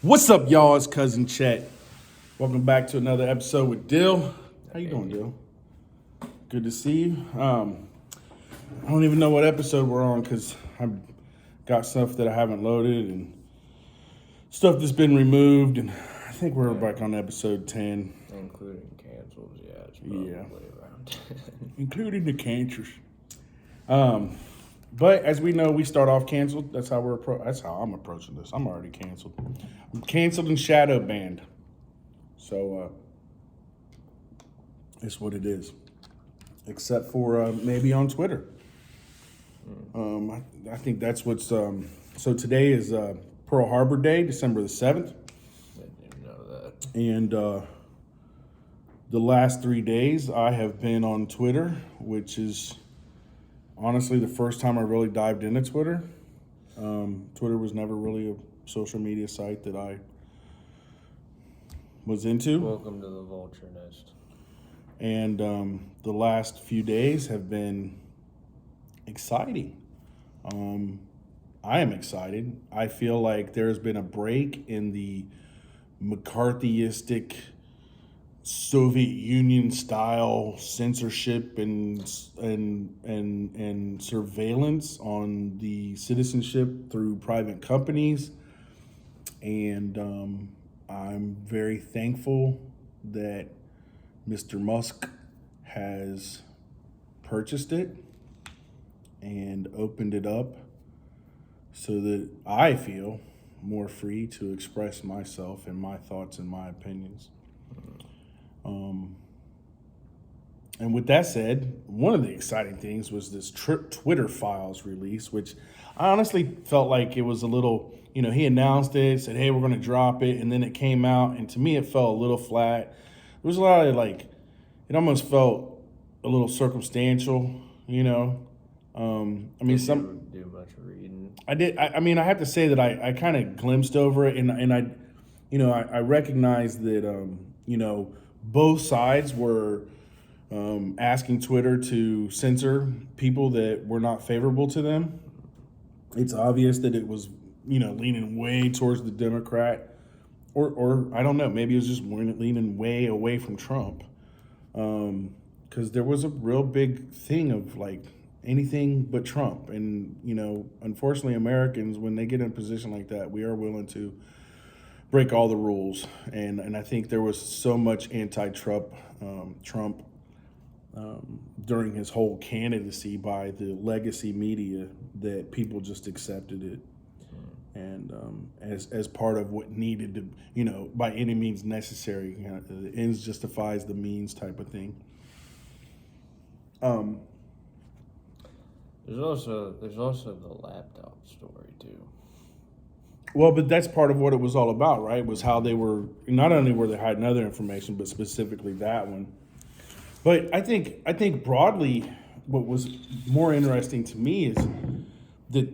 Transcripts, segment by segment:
What's up, y'all? It's Cousin Chet. Welcome back to another episode with Dill. How you doing, Dill? Good to see you. I don't even know what episode we're on because I've got stuff that I haven't loaded and stuff that's been removed, and I think we're back on episode 10. Including cancels, it's probably around 10. Including the cancers. But as we know, we start off canceled. That's how that's how I'm approaching this. I'm already canceled. I'm canceled and shadow banned. So it's what it is. Except for maybe on Twitter. I think that's what's. So today is Pearl Harbor Day, December the 7th. I didn't know that. And the last 3 days, I have been on Twitter, which is honestly the first time I really dived into Twitter. Twitter was never really a social media site that I was into. Welcome to the vulture nest. And the last few days have been exciting. I am excited. I feel like there's been a break in the McCarthyistic Soviet Union style censorship and surveillance on the citizenship through private companies, and I'm very thankful that Mr. Musk has purchased it and opened it up so that I feel more free to express myself and my thoughts and my opinions. And with that said, one of the exciting things was this Twitter files release, which I honestly felt like it was a little, he announced it, said, hey, we're going to drop it. And then it came out. And to me, it fell a little flat. There was a lot of it almost felt a little circumstantial, Did you do much reading? I did. I mean, I have to say that I kind of glimpsed over it, and I recognized that both sides were asking Twitter to censor people that were not favorable to them. It's obvious that it was leaning way towards the Democrat, or I don't know, maybe it was just leaning way away from Trump, because there was a real big thing of anything but Trump. And, unfortunately, Americans, when they get in a position like that, we are willing to break all the rules. And I think there was so much anti-Trump Trump during his whole candidacy by the legacy media that people just accepted it. And as part of what needed to, by any means necessary, the ends justifies the means type of thing. There's also the laptop story too. Well, but that's part of what it was all about, right? Was how they were, not only were they hiding other information, but specifically that one. But I think broadly, what was more interesting to me is that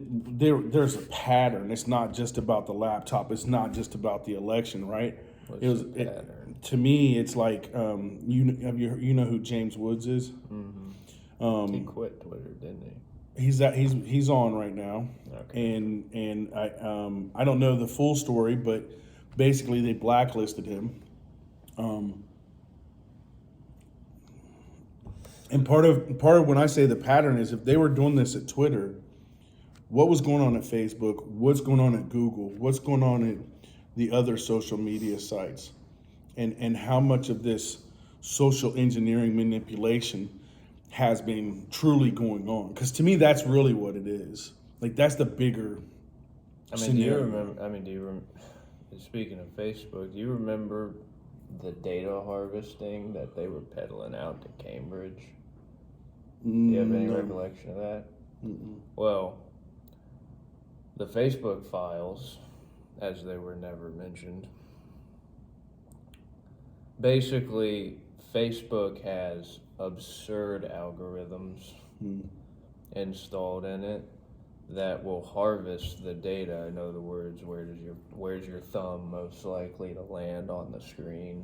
there's a pattern. It's not just about the laptop. It's not just about the election, right? What's the pattern? To me, it's like you know who James Woods is? Mm-hmm. He quit Twitter, didn't he? He's on right now. Okay. And I don't know the full story, but basically they blacklisted him. And part of when I say the pattern is, if they were doing this at Twitter, what was going on at Facebook? What's going on at Google? What's going on at the other social media sites? And how much of this social engineering manipulation has been truly going on? Because to me, that's really what it is. That's the bigger scenario. Do you remember, speaking of Facebook, do you remember the data harvesting that they were peddling out to Cambridge? Do you have any recollection of that? Mm-mm. Well, the Facebook files, as they were never mentioned, basically Facebook has absurd algorithms installed in it that will harvest the data. In other words, where's your thumb most likely to land on the screen?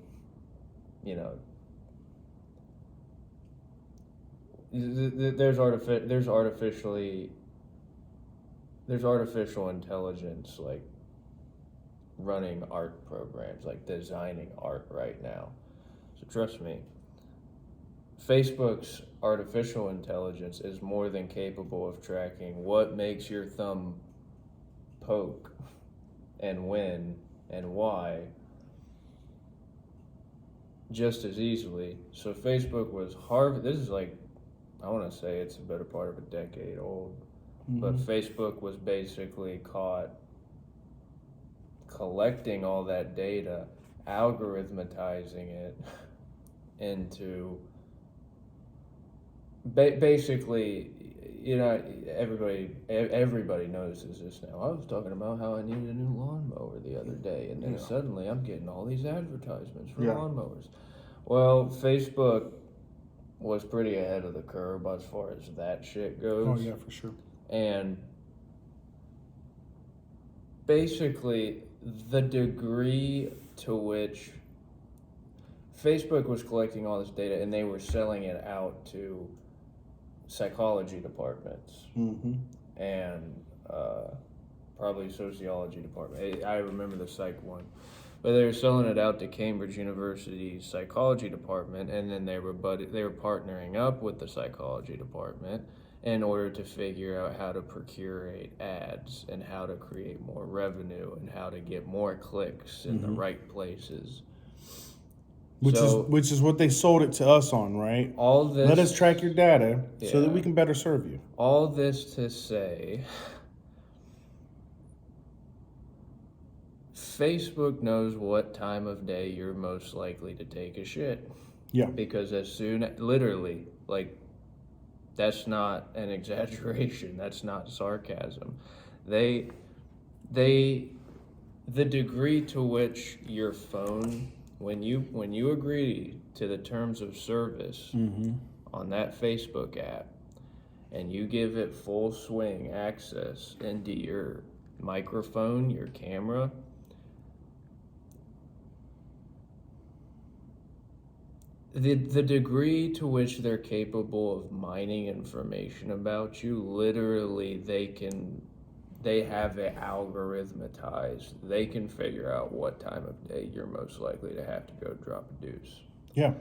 There's artificial intelligence running art programs, like designing art right now. So trust me, Facebook's artificial intelligence is more than capable of tracking what makes your thumb poke and when and why just as easily. So Facebook was this is like, I want to say it's a better part of a decade old, but Facebook was basically caught collecting all that data, algorithmatizing it into basically, everybody knows this now. I was talking about how I needed a new lawnmower the other day, and then suddenly I'm getting all these advertisements for lawnmowers. Well, Facebook was pretty ahead of the curve as far as that shit goes. Oh yeah, for sure. And basically, the degree to which Facebook was collecting all this data and they were selling it out to psychology departments and probably sociology department. I remember the psych one. But they were selling it out to Cambridge University's psychology department, and then they were partnering up with the psychology department in order to figure out how to procure ads and how to create more revenue and how to get more clicks in the right places. Which is what they sold it to us on, right? All this. Let us track your data so that we can better serve you. All this to say, Facebook knows what time of day you're most likely to take a shit. Yeah. Because literally, like, that's not an exaggeration. That's not sarcasm. The degree to which your phone, when you agree to the terms of service on that Facebook app, and you give it full swing access into your microphone, your camera, the degree to which they're capable of mining information about you, literally they have it algorithmatized. They can figure out what time of day you're most likely to have to go drop a deuce. Yeah.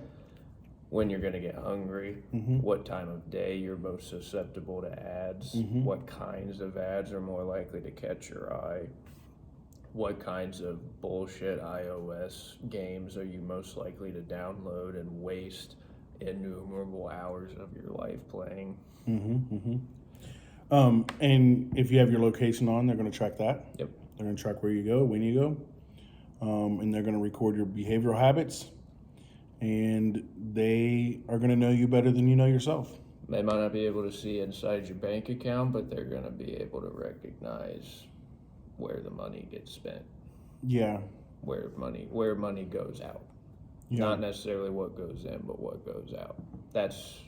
When you're going to get hungry, what time of day you're most susceptible to ads, what kinds of ads are more likely to catch your eye, what kinds of bullshit iOS games are you most likely to download and waste innumerable hours of your life playing. And if you have your location on, they're going to track that. Yep. They're going to track where you go, when you go, and they're going to record your behavioral habits, and they are going to know you better than you know yourself. They might not be able to see inside your bank account, but they're going to be able to recognize where the money gets spent. Yeah. Where money goes out. Yeah. Not necessarily what goes in, but what goes out. That's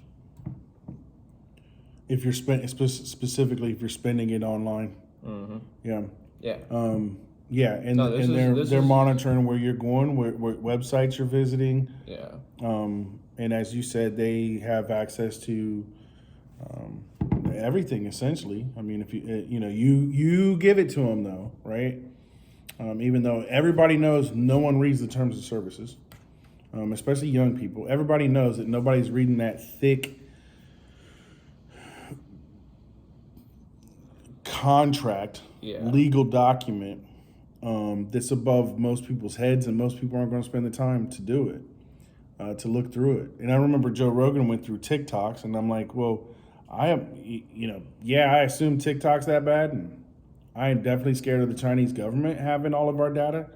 if you're specifically if you're spending it online. Yeah. Yeah. Yeah, and they're monitoring where you're going, what websites you're visiting. Yeah. And as you said, they have access to everything essentially. I mean, if you give it to them though, right? Even though everybody knows no one reads the terms of services, especially young people. Everybody knows that nobody's reading that thick contract, legal document that's above most people's heads, and most people aren't going to spend the time to do it, to look through it. And I remember Joe Rogan went through TikToks, and I'm like, well, I assume TikTok's that bad, and I am definitely scared of the Chinese government having all of our data.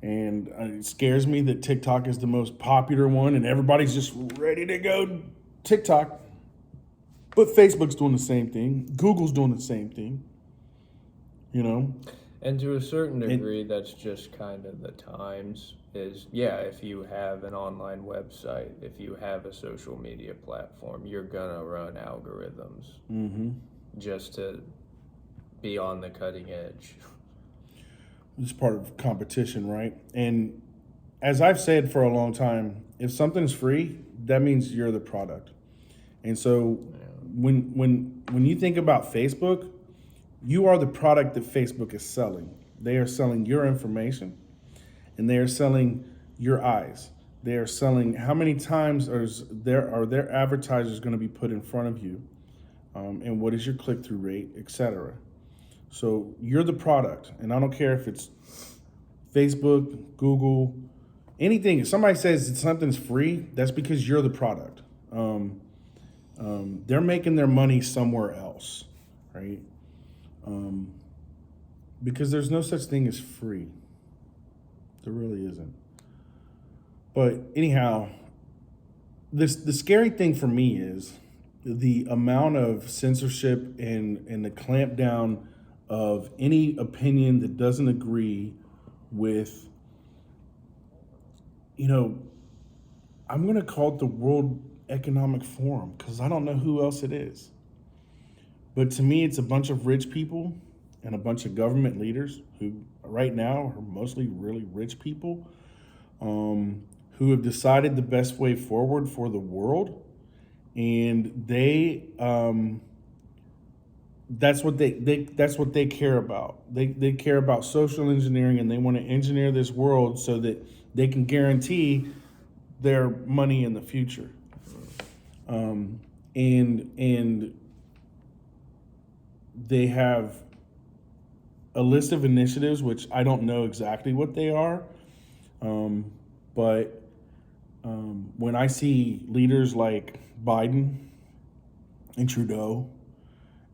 And it scares me that TikTok is the most popular one, and everybody's just ready to go TikTok. But Facebook's doing the same thing. Google's doing the same thing. And to a certain degree, that's just kind of the times. If you have an online website, if you have a social media platform, you're gonna run algorithms just to be on the cutting edge. It's part of competition, right? And as I've said for a long time, if something's free, that means you're the product. And so when you think about Facebook, you are the product that Facebook is selling. They are selling your information, and they are selling your eyes. They are selling how many times are their advertisers going to be put in front of you, and what is your click through rate, etc. So you're the product, and I don't care if it's Facebook, Google, anything. If somebody says that something's free, that's because you're the product. They're making their money somewhere else, right? Because there's no such thing as free. There really isn't. But anyhow, the scary thing for me is the amount of censorship and the clamp down of any opinion that doesn't agree with, I'm going to call it the World Economic Forum because I don't know who else it is. But to me, it's a bunch of rich people and a bunch of government leaders who right now are mostly really rich people, who have decided the best way forward for the world. And that's what they care about. They care about social engineering, and they want to engineer this world so that they can guarantee their money in the future. And they have a list of initiatives, which I don't know exactly what they are, but when I see leaders like Biden and Trudeau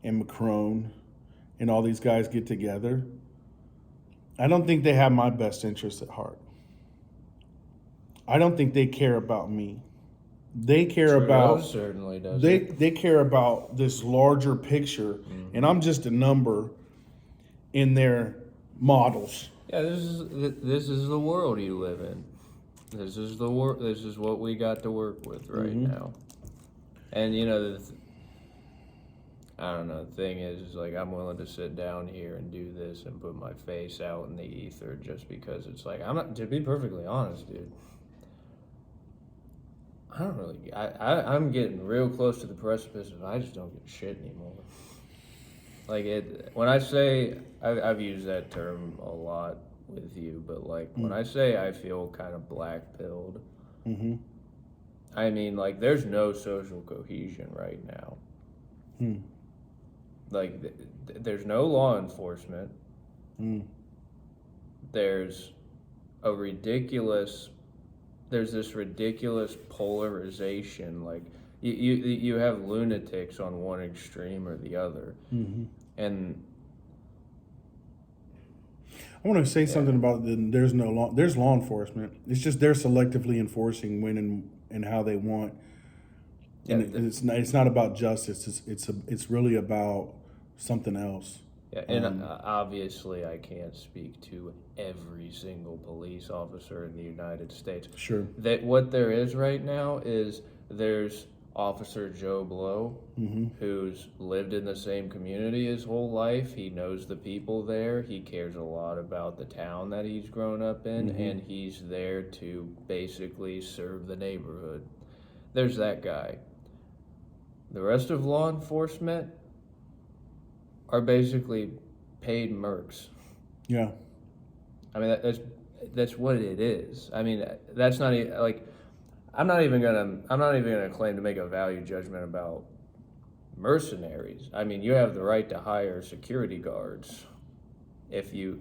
and Macron and all these guys get together, I don't think they have my best interests at heart. I don't think they care about me. They care Trudeau about certainly does. They care about this larger picture, and I'm just a number in their models. Yeah, this is the world you live in. This is the work. This is what we got to work with right now. And I don't know. The thing is like I'm willing to sit down here and do this and put my face out in the ether just because it's like I'm not. To be perfectly honest, dude. I don't really. I'm getting real close to the precipice of I just don't give a shit anymore. Like when I say I've used that term a lot with you, but like when I say I feel kind of black pilled, I mean like there's no social cohesion right now. Like there's no law enforcement. There's this ridiculous polarization. Like you have lunatics on one extreme or the other, and I want to say something about there's law enforcement. It's just they're selectively enforcing when and how they want. And it's not about justice. It's really about something else. Yeah, and obviously I can't speak to every single police officer in the United States. Sure. That what there is right now is there's Officer Joe Blow, who's lived in the same community his whole life. He knows the people there. He cares a lot about the town that he's grown up in, and he's there to basically serve the neighborhood. There's that guy. The rest of law enforcement are basically paid mercs. Yeah. I mean, that's what it is. I mean, that's not even, like, I'm not even gonna claim to make a value judgment about mercenaries. I mean, you have the right to hire security guards if you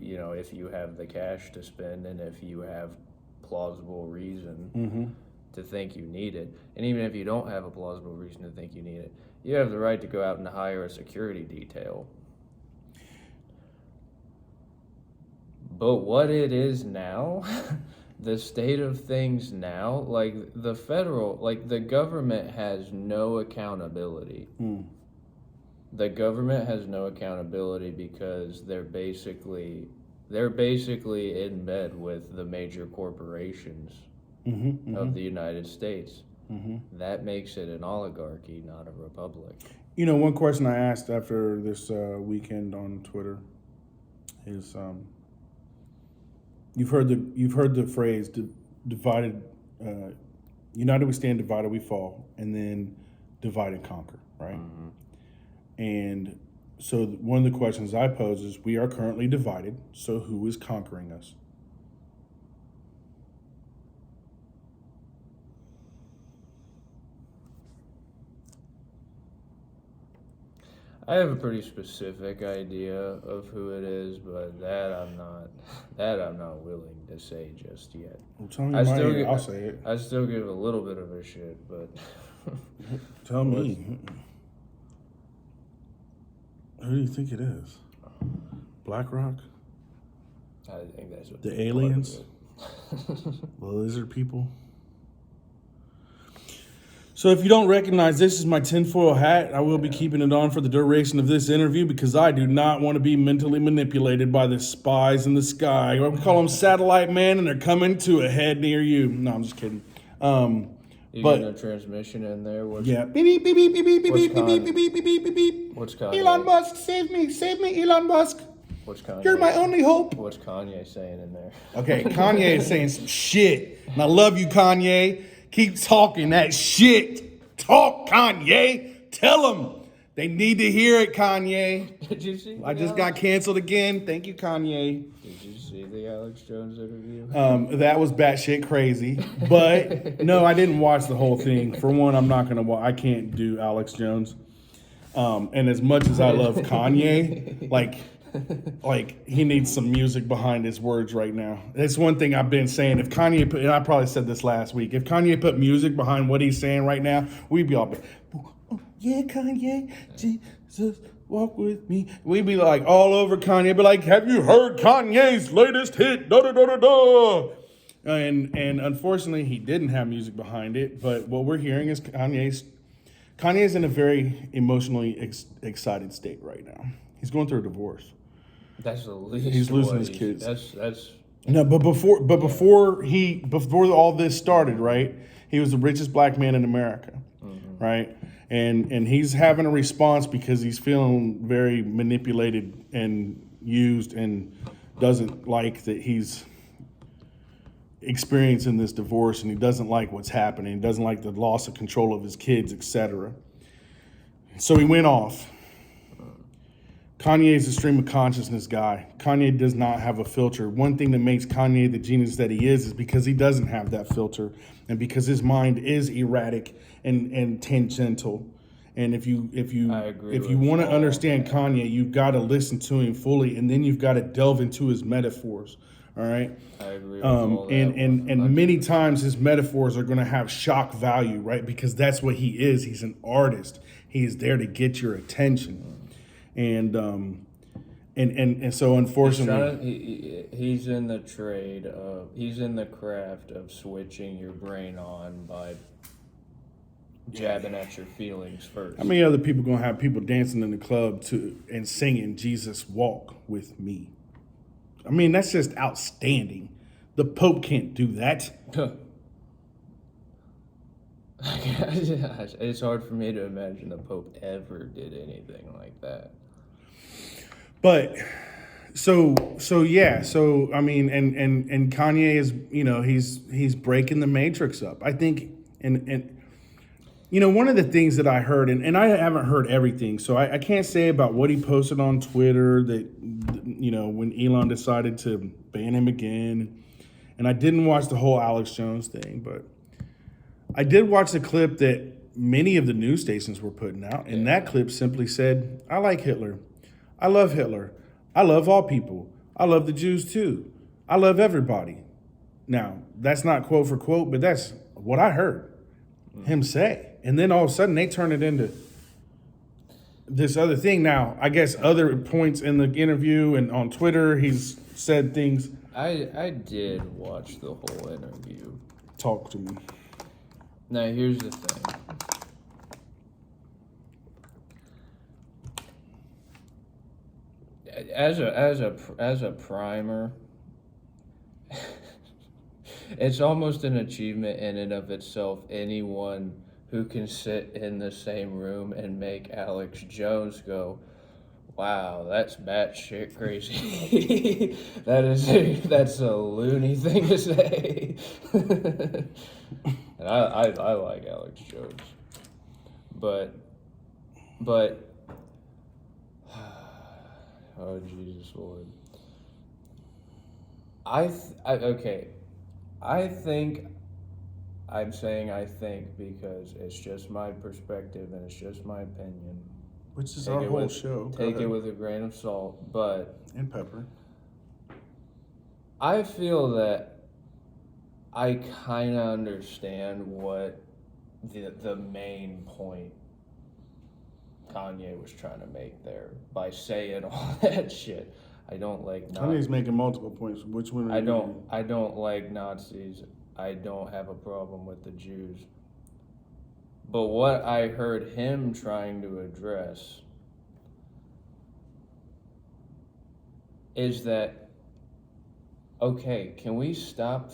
have the cash to spend and if you have plausible reason to think you need it. And even if you don't have a plausible reason to think you need it, you have the right to go out and hire a security detail. But what it is now, the state of things now, like the government has no accountability. The government has no accountability because they're basically in bed with the major corporations of the United States. That makes it an oligarchy, not a republic. One question I asked after this weekend on Twitter is, you've heard the phrase divided, united we stand, divided we fall, and then divide and conquer, right? And So one of the questions I pose is: we are currently divided. So who is conquering us? I have a pretty specific idea of who it is, but that I'm not willing to say just yet. Well, tell me I still give, I'll say it. I still give a little bit of a shit, but Tell me. Who do you think it is? BlackRock? I think that's what The aliens? The lizard people? So if you don't recognize this is my tinfoil hat, I will be keeping it on for the duration of this interview because I do not want to be mentally manipulated by the spies in the sky. We call them satellite man, and they're coming to a head near you. No, I'm just kidding. You But- getting a transmission in there? Yeah. Beep, beep, beep, beep, beep, beep, beep, beep, What's beep, beep, beep, beep, beep, beep. What's Kanye? Elon Musk, save me, Elon Musk. What's Kanye? You're my only hope. What's Kanye saying in there? Okay, Kanye is saying some shit. And I love you, Kanye. Keep talking that shit. Talk, Kanye. Tell them. They need to hear it, Kanye. Did you see? I just got canceled again. Thank you, Kanye. Did you see the Alex Jones interview? That was batshit crazy. But no, I didn't watch the whole thing. For one, I'm not going to watch. I can't do Alex Jones. And as much as I love Kanye, like he needs some music behind his words right now. That's one thing I've been saying. If Kanye put, and I probably said this last week, if Kanye put music behind what he's saying right now, we'd be all, oh, yeah, Kanye, Jesus, walk with me. We'd be like all over Kanye, be like, have you heard Kanye's latest hit? Da da da da da. And unfortunately, he didn't have music behind it. But what we're hearing is Kanye's in a very emotionally excited state right now. He's going through a divorce. That's the least. He's losing his kids. That's. No, but before all this started, right? He was the richest black man in America, right? And he's having a response because he's feeling very manipulated and used, and doesn't like that he's experiencing this divorce, and he doesn't like what's happening. He doesn't like the loss of control of his kids, etc. So he went off. Kanye is a stream of consciousness guy. Kanye does not have a filter. One thing that makes Kanye the genius that he is because he doesn't have that filter, and because his mind is erratic and tangential. And if you want to understand Kanye, you've got to listen to him fully, and then you've got to delve into his metaphors. All right. I agree with all that. And many times his metaphors are going to have shock value, right? Because that's what he is. He's an artist. He is there to get your attention. And so unfortunately, he's in the trade of, he's in the craft of switching your brain on by jabbing at your feelings first. how many other people gonna have people dancing in the club and singing "Jesus Walk with Me"? I mean, that's just outstanding. The Pope can't do that. It's hard for me to imagine the Pope ever did anything like that. But so I mean, and Kanye is, he's breaking the matrix up. I think, and one of the things that I heard, and I haven't heard everything, so I can't say about what he posted on Twitter that, when Elon decided to ban him again. And I didn't watch the whole Alex Jones thing, but I did watch the clip that many of the news stations were putting out. And that clip simply said, I like Hitler. I love Hitler. I love all people. I love the Jews too. I love everybody. Now, that's not quote for quote, but that's what I heard him say. And then all of a sudden they turn it into this other thing. Now, I guess other points in the interview and on Twitter, he's said things. I did watch the whole interview. Talk to me. Now, here's the thing. As a primer, it's almost an achievement in and of itself. Anyone who can sit in the same room and make Alex Jones go, "Wow, that's batshit crazy." That's a loony thing to say. And I like Alex Jones, but Oh, Jesus Lord. Okay. I think I'm saying I think because it's just my perspective and it's just my opinion. Which is our whole show. Take it with a grain of salt, but and pepper. I feel that I kind of understand what the main point Kanye was trying to make there by saying all that shit. I don't like Kanye's making multiple points. Which one? I don't like Nazis. I don't have a problem with the Jews. But what I heard him trying to address is that, okay, can we stop?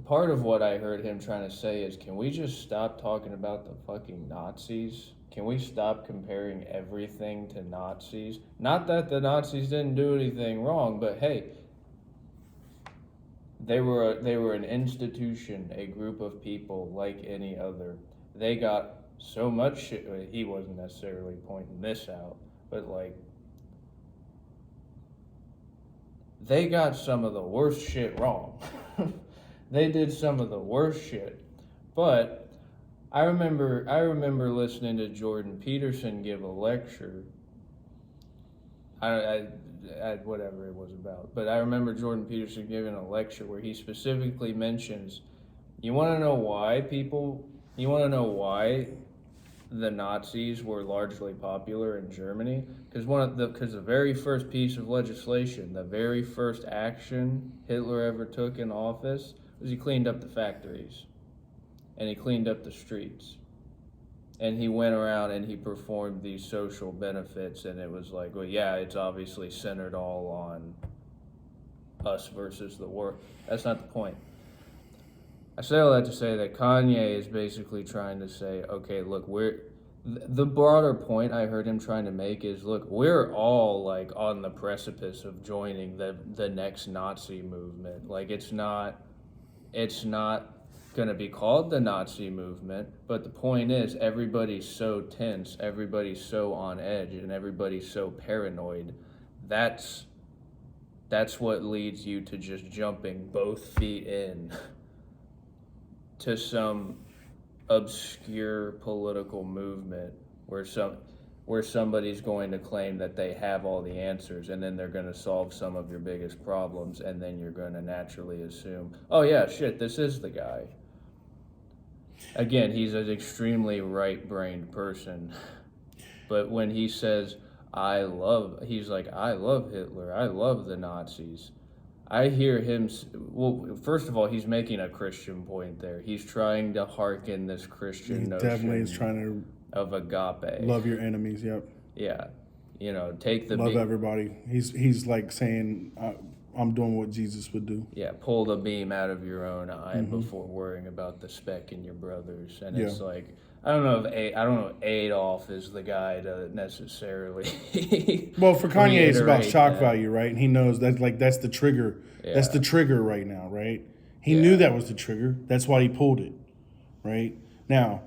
Part of what I heard him trying to say is, can we just stop talking about the fucking Nazis? Can we stop comparing everything to Nazis? Not that the Nazis didn't do anything wrong, but hey, they were an institution, a group of people like any other. They got so much shit. He wasn't necessarily pointing this out, but like, they got some of the worst shit wrong. They did some of the worst shit. But I remember listening to Jordan Peterson give a lecture. I whatever it was about. But I remember Jordan Peterson giving a lecture where he specifically mentions, you want to know why the Nazis were largely popular in Germany? Because the very first piece of legislation, the very first action Hitler ever took in office was he cleaned up the factories and he cleaned up the streets. And he went around and he performed these social benefits, and it was like, well, yeah, it's obviously centered all on us versus the world. That's not the point. I say all that to say that Kanye is basically trying to say, okay, look, the broader point I heard him trying to make is, look, we're all like on the precipice of joining the next Nazi movement. Like, it's not going to be called the Nazi movement, but the point is everybody's so tense, everybody's so on edge, and everybody's so paranoid. That's what leads you to just jumping both feet in to some obscure political movement where somebody's going to claim that they have all the answers, and then they're going to solve some of your biggest problems, and then you're going to naturally assume, oh yeah, shit, this is the guy. Again, he's an extremely right-brained person, but when he says, he's like, I love Hitler, I love the Nazis, I hear him, well, first of all, he's making a Christian point there. He's trying to hearken this Christian notion. Definitely is trying to of agape. Love your enemies, yep. Yeah. Take the love everybody. He's like saying, I'm doing what Jesus would do. Yeah, pull the beam out of your own eye before worrying about the speck in your brother's. And it's like, I don't know if Adolf is the guy to necessarily. Well, for Kanye, it's about shock value, right? And he knows that's the trigger. Yeah. That's the trigger right now, right? He knew that was the trigger. That's why he pulled it, right? Now,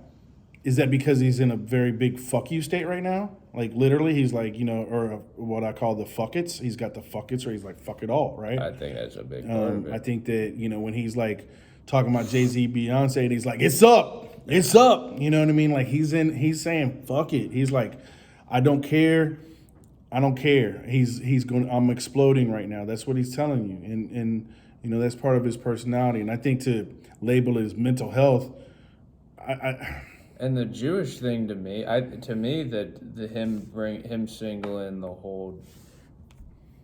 is that because he's in a very big fuck you state right now? Like, literally, he's like, or what I call the fuckets. He's got the fuckets where he's like, fuck it all, right? I think that's a big part of it. I think that, when he's like talking about Jay-Z, Beyonce, and he's like, it's up. It's up. You know what I mean? Like, he's saying, fuck it. He's like, I don't care. I don't care. He's going, I'm exploding right now. That's what he's telling you. And that's part of his personality. And I think to label his mental health, and the Jewish thing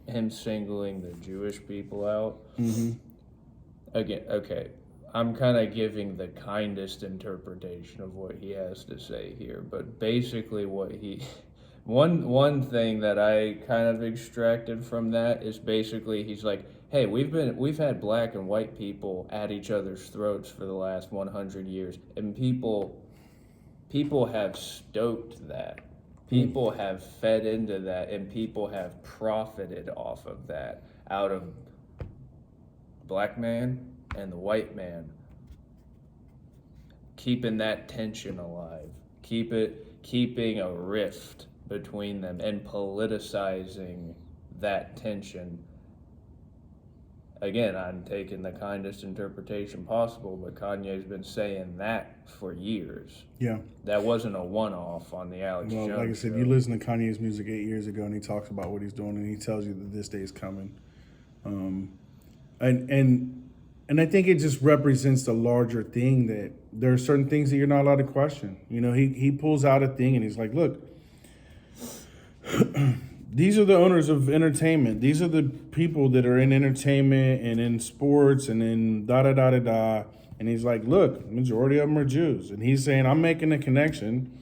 him singling the Jewish people out. Mm-hmm. Again, okay, I'm kind of giving the kindest interpretation of what he has to say here, but basically one thing that I kind of extracted from that is basically he's like, hey, we've had black and white people at each other's throats for the last 100 years, and people have stoked that. People have fed into that, and people have profited off of that, out of black man and the white man, keeping that tension alive, keeping a rift between them, and politicizing that tension. Again, I'm taking the kindest interpretation possible, but Kanye's been saying that for years. Yeah. That wasn't a one-off on the Alex Jones Like I said, show. if you listen to Kanye's music 8 years ago, and he talks about what he's doing, and he tells you that this day is coming, and I think it just represents the larger thing that there are certain things that you're not allowed to question. You know, he pulls out a thing and he's like, look, these are the owners of entertainment. These are the people that are in entertainment and in sports and in da-da-da-da-da. And he's like, look, majority of them are Jews. And he's saying, I'm making a connection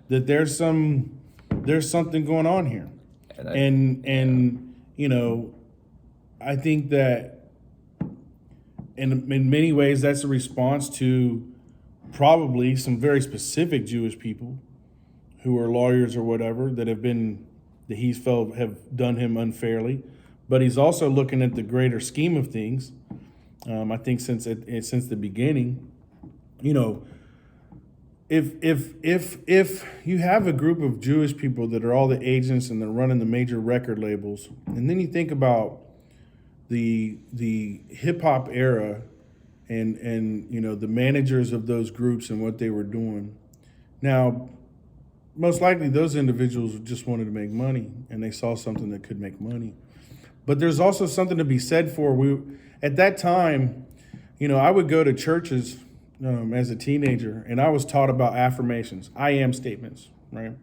that there's something going on here. And you know, I think that in many ways that's a response to probably some very specific Jewish people who are lawyers or whatever that he's felt have done him unfairly. But he's also looking at the greater scheme of things. I think since the beginning, you know, if you have a group of Jewish people that are all the agents and they're running the major record labels, and then you think about the hip hop era and you know the managers of those groups and what they were doing. Now, most likely those individuals just wanted to make money and they saw something that could make money. But there's also something to be said for at that time, you know, I would go to churches as a teenager and I was taught about affirmations, I am statements, right?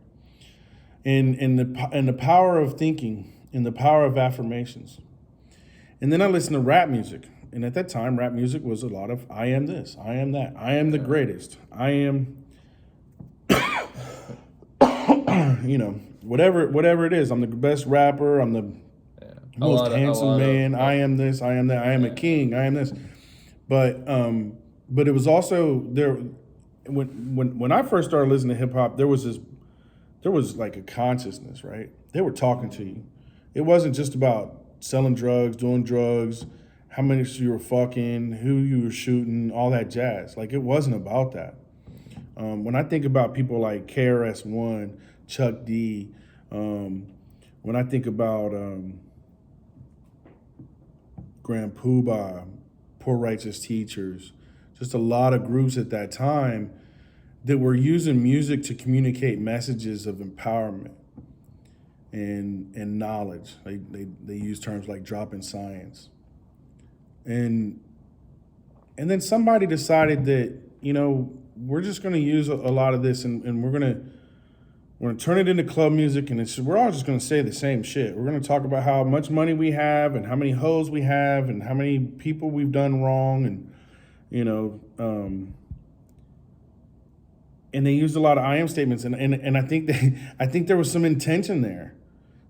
And the power of thinking and the power of affirmations. And then I listened to rap music. And at that time, rap music was a lot of I am this, I am that, I am the greatest, I am, you know, whatever it is. I'm the best rapper, I'm the most handsome man, I am this, I am that, I am a king, I am this. But it was also there when I first started listening to hip hop, there was like a consciousness, right? They were talking to you. It wasn't just about selling drugs, doing drugs, how many you were fucking, who you were shooting, all that jazz. Like, it wasn't about that. When I think about people like KRS-One, Chuck D, when I think about Grand Poobah, Poor Righteous Teachers, just a lot of groups at that time that were using music to communicate messages of empowerment and knowledge. They use terms like dropping science. And then somebody decided that, you know, we're just going to use a lot of this and we're going to turn it into club music, and we're all just going to say the same shit. We're going to talk about how much money we have and how many hoes we have and how many people we've done wrong, and you know, and they used a lot of I am statements, and I think there was some intention there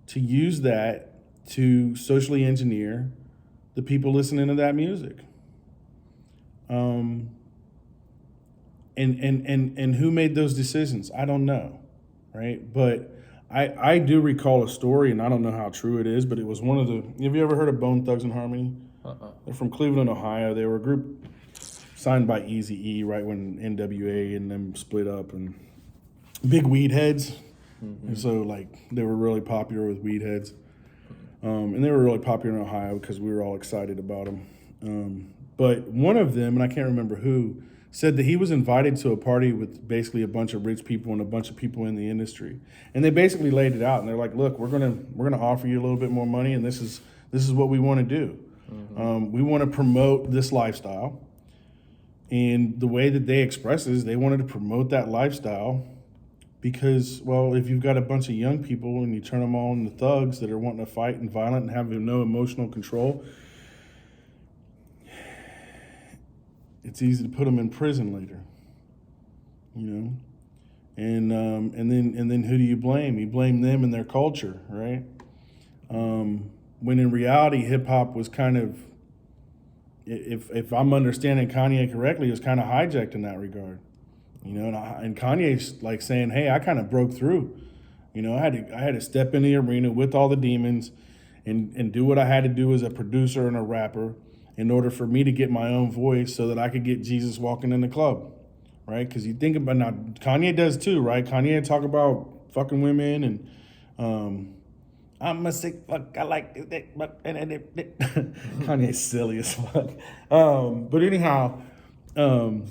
to use that to socially engineer the people listening to that music. And who made those decisions? I don't know, right? But I do recall a story, and I don't know how true it is, but it was one of the. Have you ever heard of Bone Thugs and Harmony? They're from Cleveland, Ohio. They were a group signed by Eazy-E right when NWA and them split up, and big weed heads. Mm-hmm. And so like they were really popular with weed heads, and they were really popular in Ohio because we were all excited about them. But one of them, and I can't remember who, said that he was invited to a party with basically a bunch of rich people and a bunch of people in the industry, and they basically laid it out, and they're like, "Look, we're gonna offer you a little bit more money, and this is what we want to do. Mm-hmm. We want to promote this lifestyle." And the way that they expressed it is they wanted to promote that lifestyle because, well, if you've got a bunch of young people and you turn them all into thugs that are wanting to fight and violent and have no emotional control, it's easy to put them in prison later, you know. And then who do you blame? You blame them and their culture, right? When in reality, hip hop was kind of, if I'm understanding Kanye correctly, it was kind of hijacked in that regard, you know. And Kanye's like saying, "Hey, I kind of broke through, you know. I had to step in the arena with all the demons, and do what I had to do as a producer and a rapper." In order for me to get my own voice so that I could get Jesus walking in the club, right? Because you think about, now Kanye does too, right? Kanye talk about fucking women and I'm a sick fuck. I like this dick, but Kanye's silly as fuck. But anyhow, um,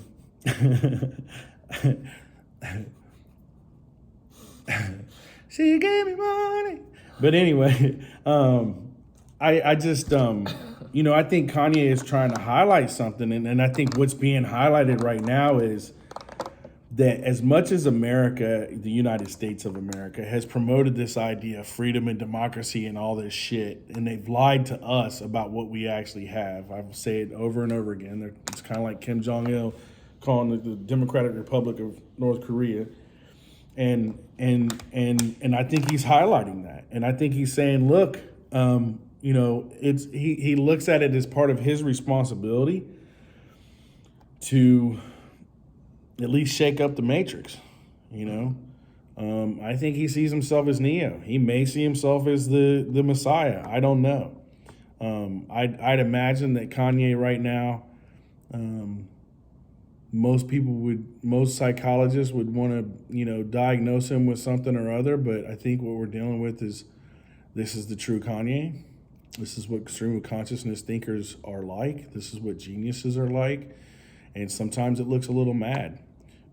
she gave me money. But anyway, I just I think Kanye is trying to highlight something, and I think what's being highlighted right now is that as much as America, the United States of America, has promoted this idea of freedom and democracy and all this shit, and they've lied to us about what we actually have. I will say it over and over again. It's kind of like Kim Jong-il calling the Democratic Republic of North Korea. And I think he's highlighting that. And I think he's saying, look, he looks at it as part of his responsibility to at least shake up the matrix, I think he sees himself as Neo. He may see himself as the Messiah. I don't know. I'd imagine that Kanye right now, most psychologists would want to, diagnose him with something or other. But I think what we're dealing with is this is the true Kanye. This is what stream of consciousness thinkers are like. This is what geniuses are like. And sometimes it looks a little mad.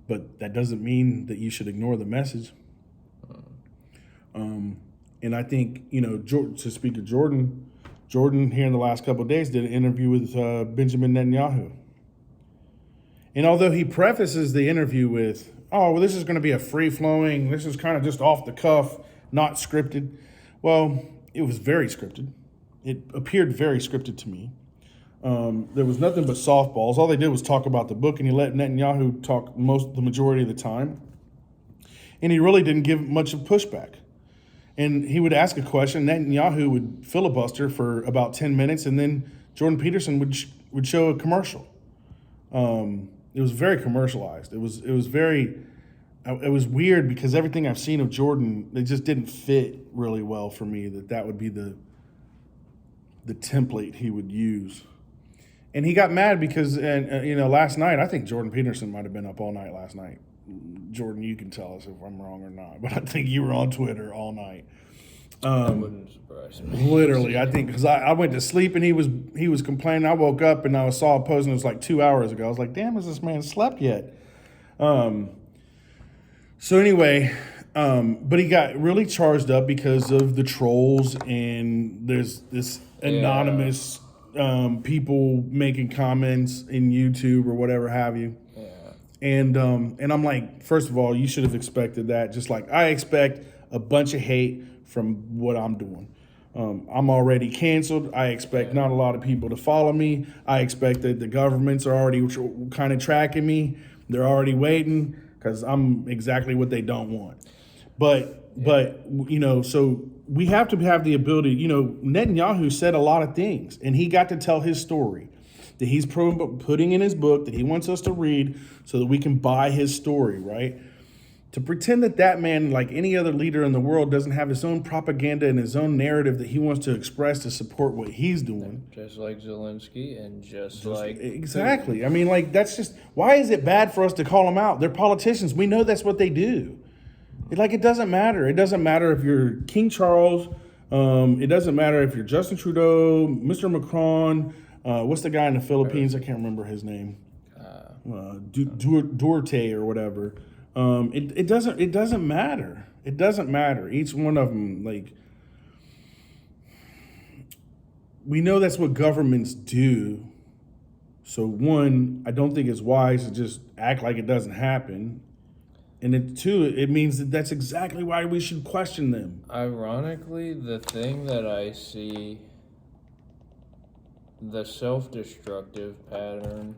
But that doesn't mean that you should ignore the message. And I think, to speak of Jordan here in the last couple of days did an interview with Benjamin Netanyahu. And although he prefaces the interview with, oh, well, this is going to be a free-flowing, this is kind of just off the cuff, not scripted. Well, it was very scripted. It appeared very scripted to me. There was nothing but softballs. All they did was talk about the book, and he let Netanyahu talk the majority of the time. And he really didn't give much of pushback. And he would ask a question, Netanyahu would filibuster for about 10 minutes, and then Jordan Peterson would show a commercial. It was very commercialized. It was weird because everything I've seen of Jordan, it just didn't fit really well for me. That would be the template he would use. And he got mad because, last night, I think Jordan Peterson might have been up all night last night. Jordan, you can tell us if I'm wrong or not, but I think you were on Twitter all night. That wouldn't surprise me. Literally, I think, because I went to sleep and he was complaining. I woke up and I saw a post and it was like 2 hours ago. I was like, damn, has this man slept yet? So anyway, but he got really charged up because of the trolls, and there's this anonymous people making comments in YouTube or whatever have you. Yeah. And I'm like, first of all, you should have expected that. Just like I expect a bunch of hate from what I'm doing. I'm already canceled. I expect not a lot of people to follow me. I expect that the governments are already kind of tracking me. They're already waiting because I'm exactly what they don't want. But so we have to have the ability, Netanyahu said a lot of things, and he got to tell his story that he's putting in his book that he wants us to read so that we can buy his story, right? To pretend that man, like any other leader in the world, doesn't have his own propaganda and his own narrative that he wants to express to support what he's doing. Just like Zelensky and just like... Exactly. I mean, like, that's just... Why is it bad for us to call them out? They're politicians. We know that's what they do. It doesn't matter. It doesn't matter if you're King Charles. It doesn't matter if you're Justin Trudeau, Mr. Macron. What's the guy in the Philippines? I can't remember his name. Duarte or whatever. It doesn't matter. It doesn't matter. Each one of them, like, we know that's what governments do. So one, I don't think it's wise to just act like it doesn't happen. And two, it means that's exactly why we should question them. Ironically, the thing that I see, the self-destructive pattern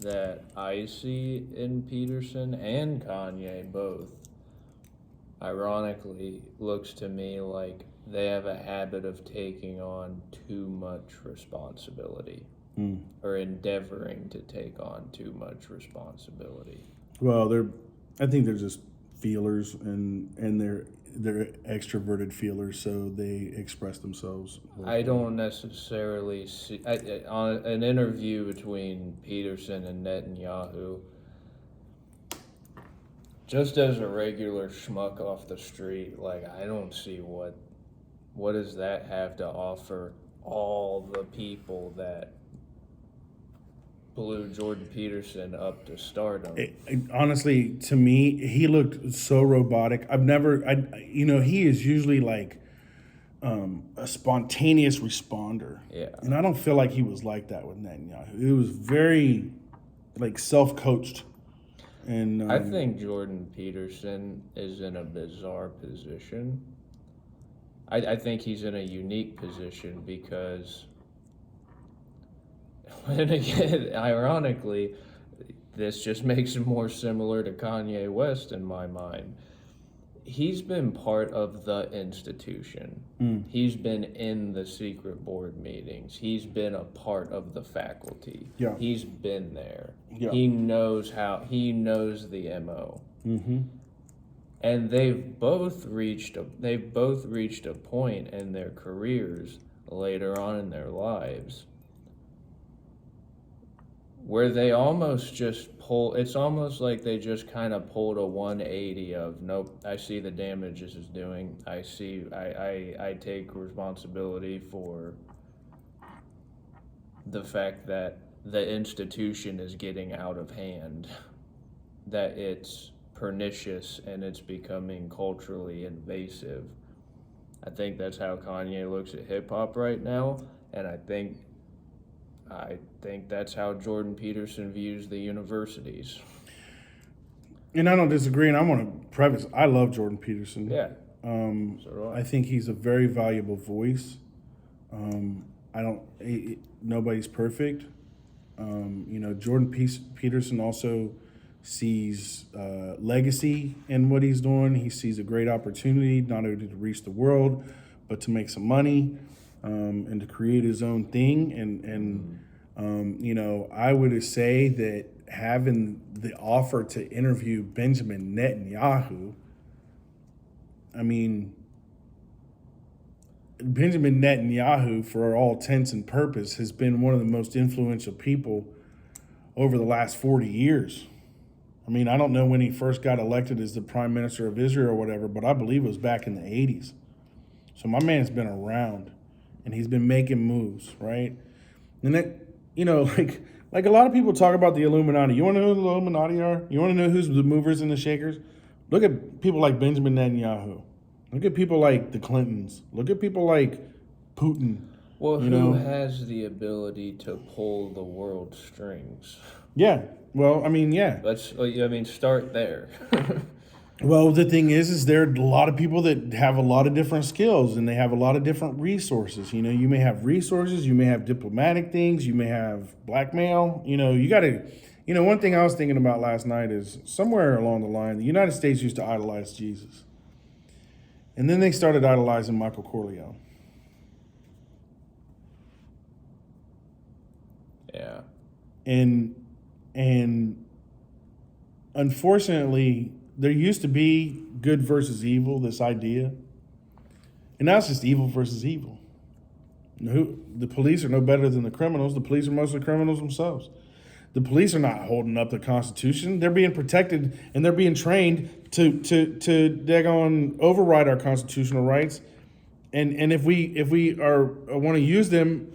that I see in Peterson and Kanye both, ironically, looks to me like they have a habit of taking on too much responsibility or endeavoring to take on too much responsibility. Well, I think they're just feelers, and they're extroverted feelers, so they express themselves. I don't necessarily see on an interview between Peterson and Netanyahu. Just as a regular schmuck off the street, like, I don't see what what does that have to offer all the people that blew Jordan Peterson up to stardom? Honestly, to me, he looked so robotic. He is usually like a spontaneous responder. Yeah. And I don't feel like he was like that with Netanyahu. It was very like self-coached. And I think Jordan Peterson is in a bizarre position. I think he's in a unique position because, and again, ironically, this just makes him more similar to Kanye West in my mind. He's been part of the institution. He's been in the secret board meetings. He's been a part of the faculty. Yeah. He's been there. Yeah. He knows the MO. Mm-hmm. And they've both reached a point in their careers later on in their lives where they almost just it's almost like they just kind of pulled a 180 of, nope, I see the damage this is doing. I take responsibility for the fact that the institution is getting out of hand, that it's pernicious and it's becoming culturally invasive. I think that's how Kanye looks at hip hop right now, and I think that's how Jordan Peterson views the universities. And I don't disagree, and I want to preface, I love Jordan Peterson. Yeah. So do I think he's a very valuable voice. Nobody's perfect. Jordan Peterson also sees legacy in what he's doing. He sees a great opportunity not only to reach the world, but to make some money and to create his own thing. I would say that having the offer to interview Benjamin Netanyahu, Benjamin Netanyahu, for all intents and purposes, has been one of the most influential people over the last 40 years. I don't know when he first got elected as the prime minister of Israel or whatever, but I believe it was back in the 80s. So my man's been around, and he's been making moves, right? And that, like a lot of people talk about the Illuminati. You want to know who the Illuminati are? You want to know who's the movers and the shakers? Look at people like Benjamin Netanyahu. Look at people like the Clintons. Look at people like Putin. Well, who has the ability to pull the world strings? Yeah. Well, yeah. Start there. Well, the thing is there are a lot of people that have a lot of different skills and they have a lot of different resources. You may have resources, you may have diplomatic things, you may have blackmail. You got to, one thing I was thinking about last night is somewhere along the line, the United States used to idolize Jesus. And then they started idolizing Michael Corleone. Yeah. And unfortunately, there used to be good versus evil, this idea. And now it's just evil versus evil. The police are no better than the criminals. The police are mostly criminals themselves. The police are not holding up the Constitution. They're being protected and they're being trained to daggone override our constitutional rights. And if we want to use them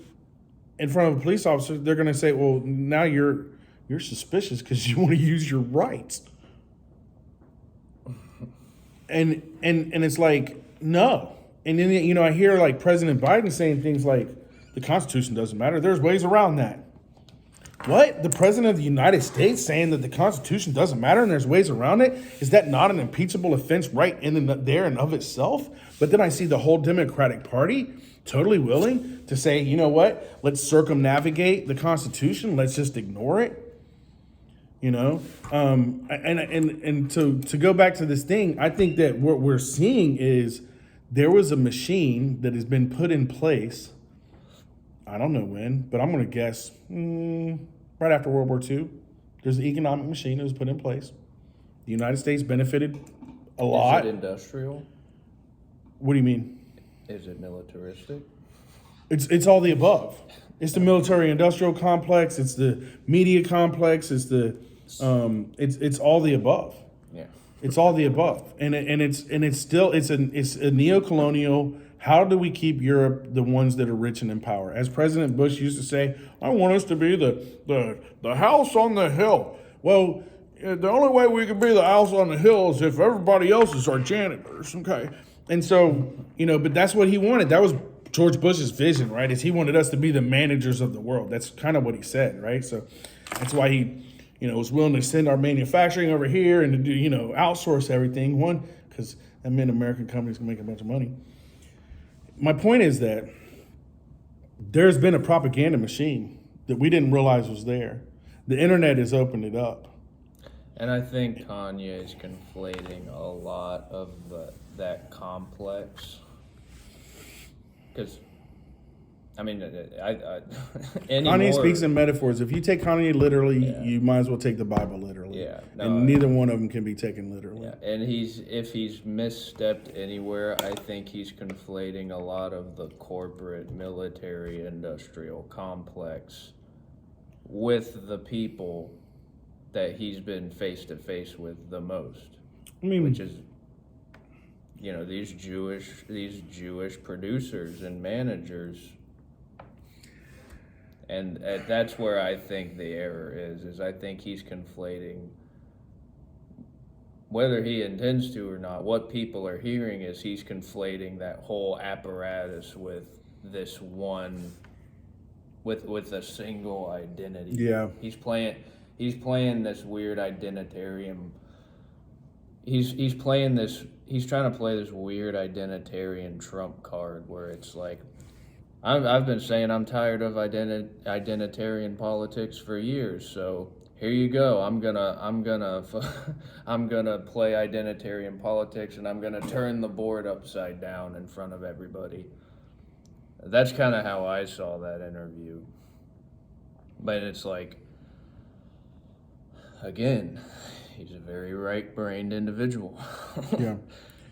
in front of a police officer, they're going to say, well, now you're suspicious because you want to use your rights. And it's like, no. And then, I hear like President Biden saying things like, the Constitution doesn't matter. There's ways around that. What? The President of the United States saying that the Constitution doesn't matter and there's ways around it? Is that not an impeachable offense right there and of itself? But then I see the whole Democratic Party totally willing to say, you know what? Let's circumnavigate the Constitution. Let's just ignore it. And to go back to this thing, I think that what we're seeing is there was a machine that has been put in place. I don't know when, but I'm going to guess right after World War II. There's an economic machine that was put in place. The United States benefited a lot. Is it industrial? What do you mean? Is it militaristic? It's all the above. It's the military-industrial complex. It's the media complex. It's the it's all the above. Yeah. It's all the above, and it's a neo-colonial How do we keep Europe the ones that are rich and in power? As President Bush used to say, I want us to be the house on the hill. Well, the only way we can be the house on the hill is if everybody else is our janitors, okay? And so, but that's what he wanted. That was George Bush's vision, right? Is he wanted us to be the managers of the world. That's kind of what he said, right? So that's why he, was willing to send our manufacturing over here and to do, outsource everything. One, because that meant American companies can make a bunch of money. My point is that there's been a propaganda machine that we didn't realize was there. The internet has opened it up. And I think Kanye is conflating a lot of that complex. Because, I mean, Kanye speaks in metaphors. If you take Kanye literally, you might as well take the Bible literally. Yeah, no, and neither one of them can be taken literally. Yeah, and if he's misstepped anywhere, I think he's conflating a lot of the corporate, military, industrial complex with the people that he's been face to face with the most. I mean, which is, these Jewish producers and managers. And that's where I think the error is I think he's conflating, whether he intends to or not, what people are hearing is he's conflating that whole apparatus with this one, with a single identity. Yeah. He's playing this weird identitarian. He's playing this. He's trying to play this weird identitarian trump card where it's like, I've been saying I'm tired of identitarian politics for years. So here you go. I'm gonna play identitarian politics, and I'm gonna turn the board upside down in front of everybody. That's kind of how I saw that interview. But it's like, again, he's a very right-brained individual. Yeah.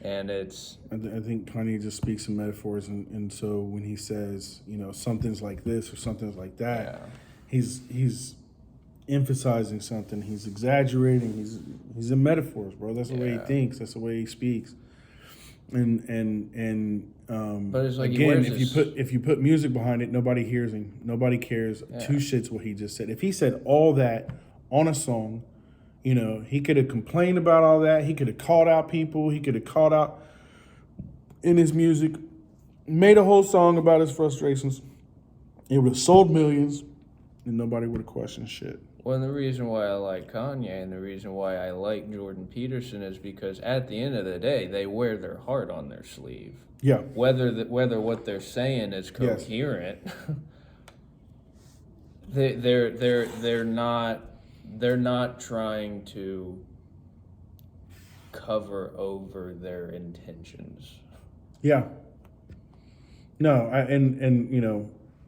And it's... I think Kanye just speaks in metaphors, and so when he says, something's like this or something's like that, he's emphasizing something. He's exaggerating. He's in metaphors, bro. That's the way he thinks. That's the way he speaks. But it's like, again, if you put music behind it, nobody hears him. Nobody cares. Two shits what he just said. If he said all that on a song, he could have complained about all that. He could have called out people. He could have called out in his music, made a whole song about his frustrations. It would have sold millions, and nobody would have questioned shit. Well, the reason why I like Kanye and the reason why I like Jordan Peterson is because at the end of the day, they wear their heart on their sleeve. Yeah. Whether what they're saying is coherent, they're not trying to cover over their intentions. Yeah. No,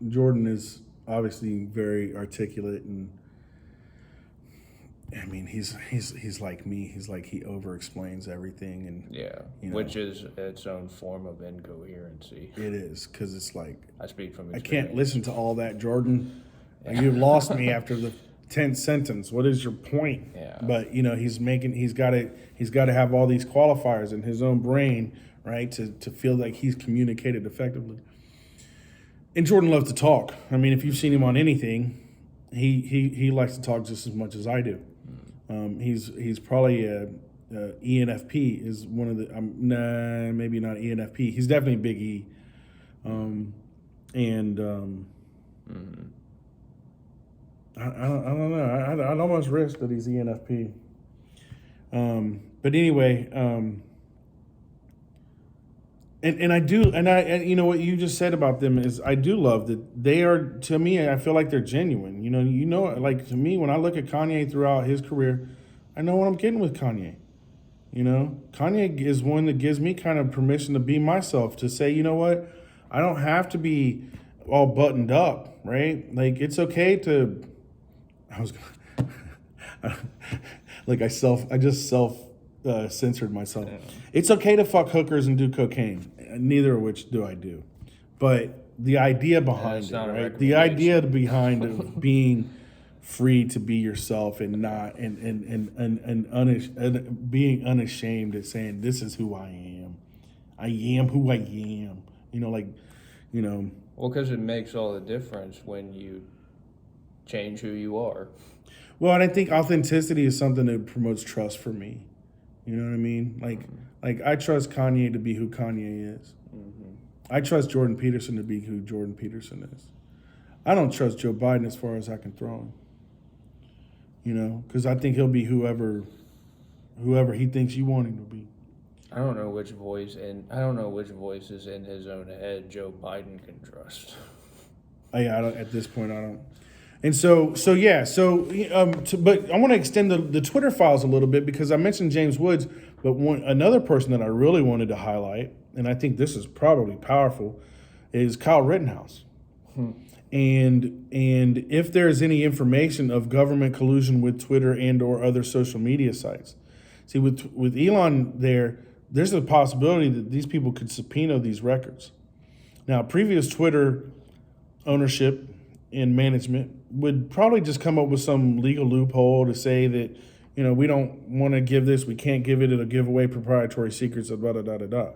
Jordan is obviously very articulate, and I mean he's like me. He's like, he over explains everything, and which is its own form of incoherency. It is, because it's like, I speak from experience. I can't listen to all that, Jordan. You've lost me after the 10th sentence. What is your point? Yeah. But he's got to have all these qualifiers in his own brain, right, to feel like he's communicated effectively. And Jordan loves to talk. I mean, if you've seen him on anything, he likes to talk just as much as I do. He's probably ENFP is one of the maybe not ENFP. He's definitely big E. I don't know. I'd almost risk that he's ENFP. But anyway, and I do, and what you just said about them is, I do love that they are, to me, I feel like they're genuine. Like, to me, when I look at Kanye throughout his career, I know what I'm getting with Kanye. Kanye is one that gives me kind of permission to be myself, to say, you know what, I don't have to be all buttoned up, right? Like, it's okay to, I just censored myself. Yeah. It's okay to fuck hookers and do cocaine. Neither of which do I do. But the idea behind it, right? The idea behind of being free to be yourself and not and being unashamed at saying, this is who I am. I am who I am. Like, you know. Well, because it makes all the difference when you change who you are. Well, and I think authenticity is something that promotes trust for me. You know what I mean? Like I trust Kanye to be who Kanye is. Mm-hmm. I trust Jordan Peterson to be who Jordan Peterson is. I don't trust Joe Biden as far as I can throw him. Because I think he'll be whoever he thinks you want him to be. I don't know which voices in his own head Joe Biden can trust. Yeah, at this point I don't. And but I want to extend the Twitter files a little bit because I mentioned James Woods, but another person that I really wanted to highlight, and I think this is probably powerful, is Kyle Rittenhouse. And if there's any information of government collusion with Twitter and or other social media sites, see with Elon there's a possibility that these people could subpoena these records. Now, previous Twitter ownership and management would probably just come up with some legal loophole to say that, we don't want to give this, we can't give it, it'll give away proprietary secrets, blah, blah, blah, blah, blah.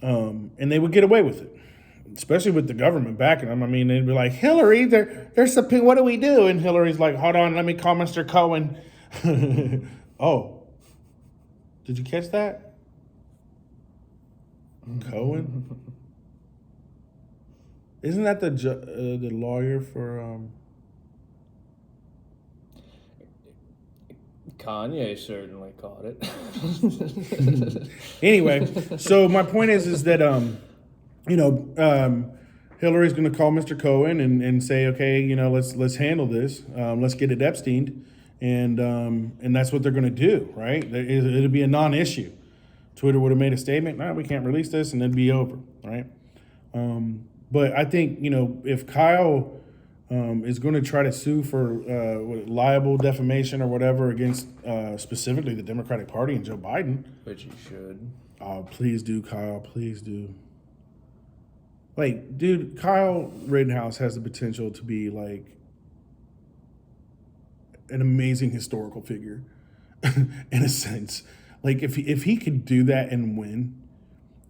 And they would get away with it, especially with the government backing them. I mean, they'd be like, Hillary, there's something, what do we do? And Hillary's like, hold on, let me call Mr. Cohen. Oh, did you catch that? Cohen? Isn't that the lawyer for? Kanye certainly caught it. Anyway, so my point is that Hillary's going to call Mr. Cohen and say, okay, let's handle this, let's get it Epsteined, and that's what they're going to do, right? It'll be a non-issue. Twitter would have made a statement, no, we can't release this, and it'd be over, right? But I think, if Kyle is going to try to sue for liable defamation or whatever against specifically the Democratic Party and Joe Biden. Which he should. Oh, please do, Kyle. Please do. Like, dude, Kyle Rittenhouse has the potential to be like an amazing historical figure in a sense. Like, if he could do that and win,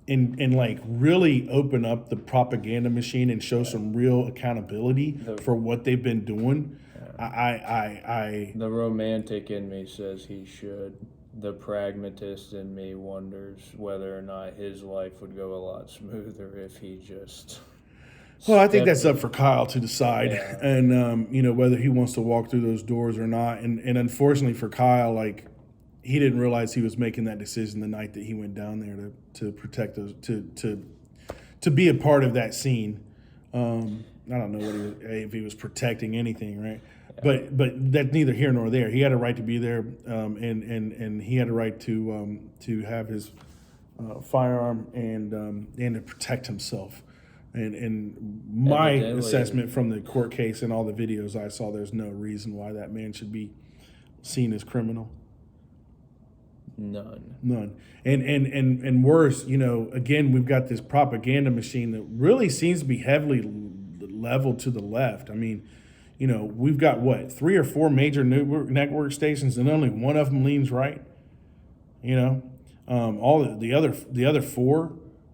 and like really open up the propaganda machine and show some real accountability for what they've been doing. The romantic in me says he should. The pragmatist in me wonders whether or not his life would go a lot smoother if he just. Well, I think that's up for Kyle to decide, Yeah. And whether he wants to walk through those doors or not. And unfortunately for Kyle, like, he didn't realize he was making that decision the night that he went down there to protect those, to be a part of that scene. I don't know if he was protecting anything, right? Yeah. But that's neither here nor there. He had a right to be there, and he had a right to have his firearm and to protect himself. And my assessment from the court case and all the videos I saw, there's no reason why that man should be seen as criminal. None. And worse, again, we've got this propaganda machine that really seems to be heavily leveled to the left. I mean, we've got 3 or 4 major network stations, and only one of them leans right. All the other 4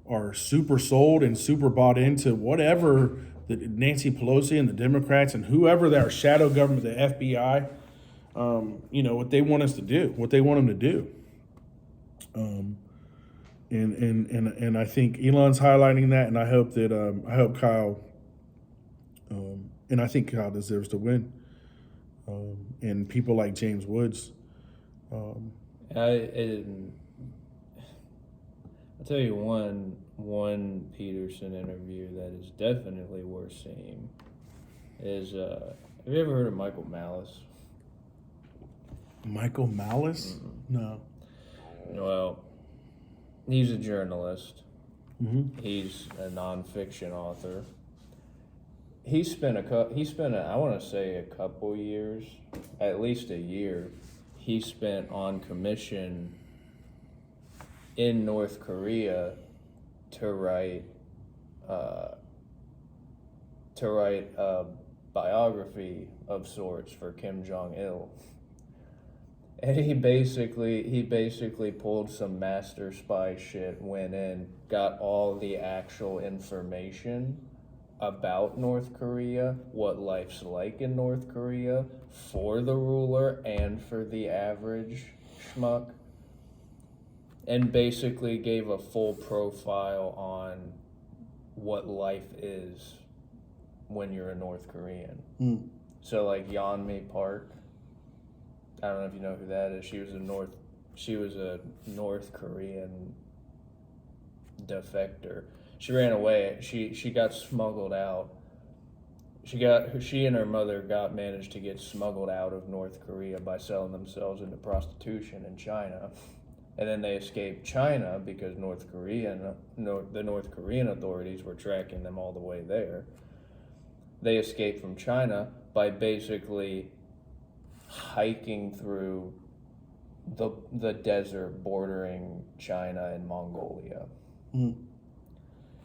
are super sold and super bought into whatever Nancy Pelosi and the Democrats and whoever their shadow government, the FBI, what they want us to do, what they want them to do. And I think Elon's highlighting that, and I hope Kyle, and I think Kyle deserves to win. And people like James Woods. I'll tell you one Peterson interview that is definitely worth seeing is have you ever heard of Michael Malice? Michael Malice? Mm-hmm. No. Well, he's a journalist. Mm-hmm. He's a nonfiction author. He spent I want to say a couple years, at least a year, he spent on commission in North Korea to write a biography of sorts for Kim Jong-il. And he basically pulled some master spy shit, went in, got all the actual information about North Korea, what life's like in North Korea for the ruler and for the average schmuck, and basically gave a full profile on what life is when you're a North Korean. So like Yeonmi Park, I don't know if you know who that is. She was a North Korean defector. She ran away. She got smuggled out. She and her mother managed to get smuggled out of North Korea by selling themselves into prostitution in China. And then they escaped China because the North Korean authorities were tracking them all the way there. They escaped from China by basically hiking through the desert bordering China and Mongolia.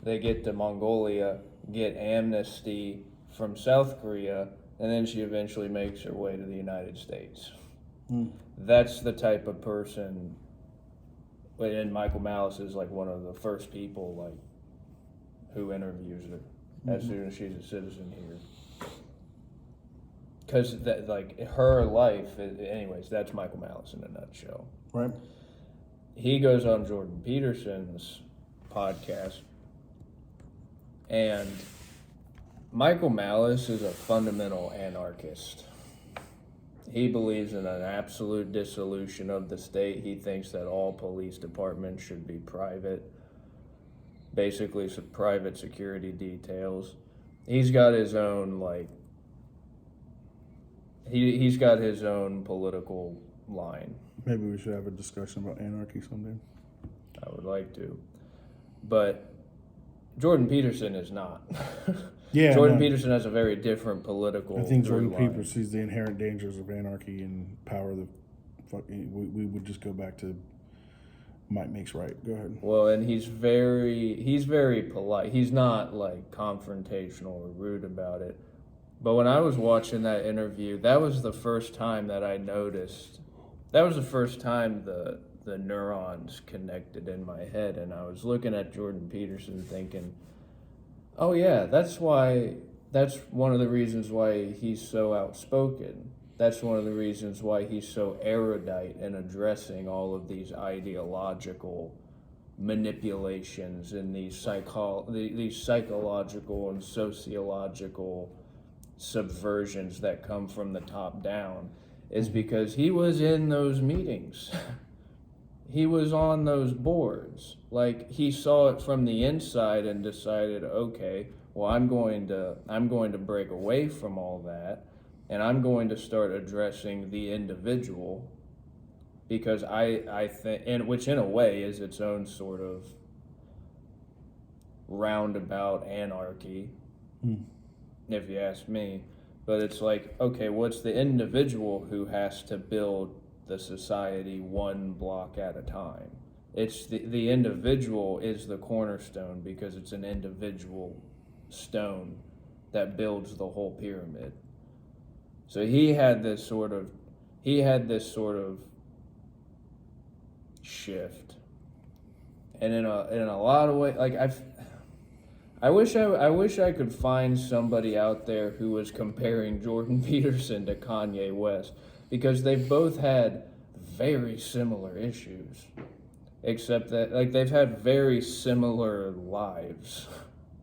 They get to Mongolia, get amnesty from South Korea, and then she eventually makes her way to the United States. That's the type of person, and Michael Malice is like one of the first people like who interviews her as soon as she's a citizen here. Because that, like, her life, anyways, that's Michael Malice in a nutshell. Right. He goes on Jordan Peterson's podcast, and Michael Malice is a fundamental anarchist. He believes in an absolute dissolution of the state. He thinks that all police departments should be private, basically some private security details. He's got his own, like, he's got his own political line. Maybe we should have a discussion about anarchy someday. I would like to. But Jordan Peterson is not. Yeah, Jordan Peterson has a very different political. I think Jordan line. Peterson sees the inherent dangers of anarchy and power. We would just go back to might makes right. Go ahead. Well, and he's very polite. He's not like confrontational or rude about it. But when I was watching that interview, that was the first time that I noticed. That was the first time the neurons connected in my head, and I was looking at Jordan Peterson thinking, oh yeah, that's one of the reasons why he's so outspoken. That's one of the reasons why he's so erudite in addressing all of these ideological manipulations and these psychological and sociological subversions that come from the top down, is because he was in those meetings. He was on those boards. Like, he saw it from the inside and decided, okay, well, I'm going to break away from all that, and I'm going to start addressing the individual, because I think, and which in a way is its own sort of roundabout anarchy, if you ask me. But it's like, okay, what's the individual who has to build the society one block at a time? It's the individual is the cornerstone, because it's an individual stone that builds the whole pyramid. So he had this sort of shift, and in a lot of ways, like I wish I could find somebody out there who was comparing Jordan Peterson to Kanye West, because they've both had very similar issues, except that, like, they've had very similar lives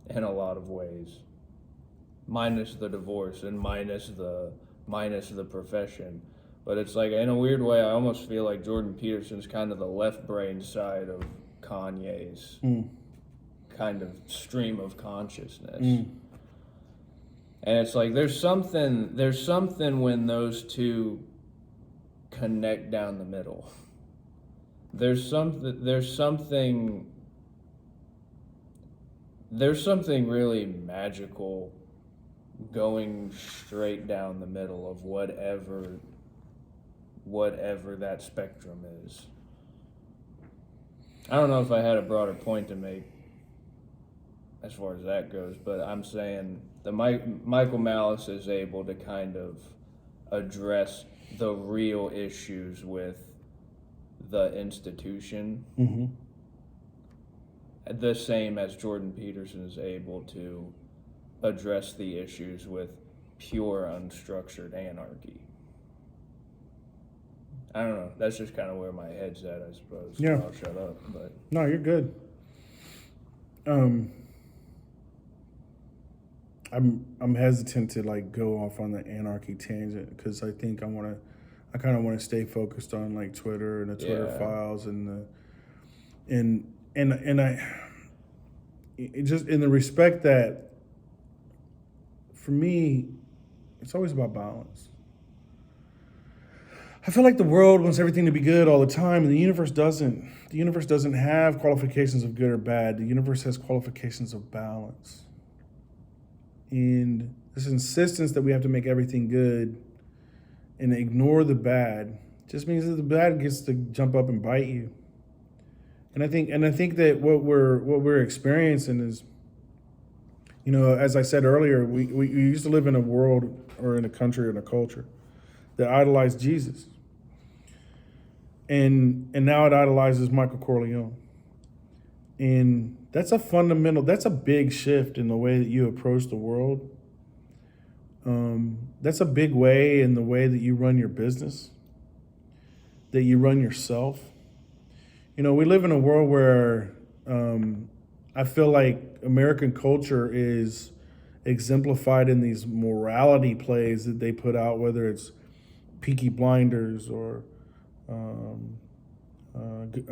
in a lot of ways, minus the divorce and minus the profession. But it's like, in a weird way, I almost feel like Jordan Peterson's kind of the left brain side of Kanye's kind of stream of consciousness. And it's like there's something when those two connect down the middle. There's something really magical going straight down the middle of whatever that spectrum is. I don't know if I had a broader point to make as far as that goes, but I'm saying the Michael Malice is able to kind of address the real issues with the institution, the same as Jordan Peterson is able to address the issues with pure unstructured anarchy. I don't know. That's just kind of where my head's at, I suppose. Yeah. I'll shut up. But No, you're good. I'm hesitant to like go off on the anarchy tangent because I think I kind of want to stay focused on like Twitter and the Twitter files and it just in the respect that for me, it's always about balance. I feel like the world wants everything to be good all the time, and the universe doesn't. The universe doesn't have qualifications of good or bad. The universe has qualifications of balance. And this insistence that we have to make everything good and ignore the bad just means that the bad gets to jump up and bite you. And I think that what we're experiencing is, you know, as I said earlier, we used to live in a world or in a country or in a culture that idolized Jesus. And now it idolizes Michael Corleone. And that's a big shift in the way that you approach the world. That's a big way in the way that you run your business, that you run yourself. You know, we live in a world where I feel like American culture is exemplified in these morality plays that they put out, whether it's Peaky Blinders or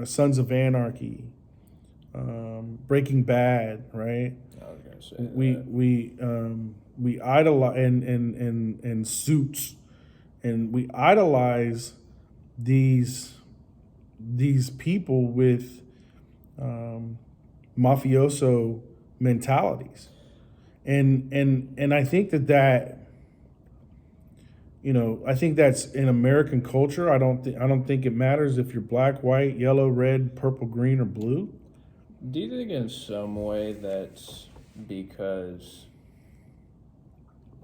Sons of Anarchy, Breaking Bad, right? I was gonna say we idolize and Suits, and we idolize these people with mafioso mentalities, and I think that. You know, I think that's in American culture. I don't think it matters if you're black, white, yellow, red, purple, green, or blue. Do you think in some way that's because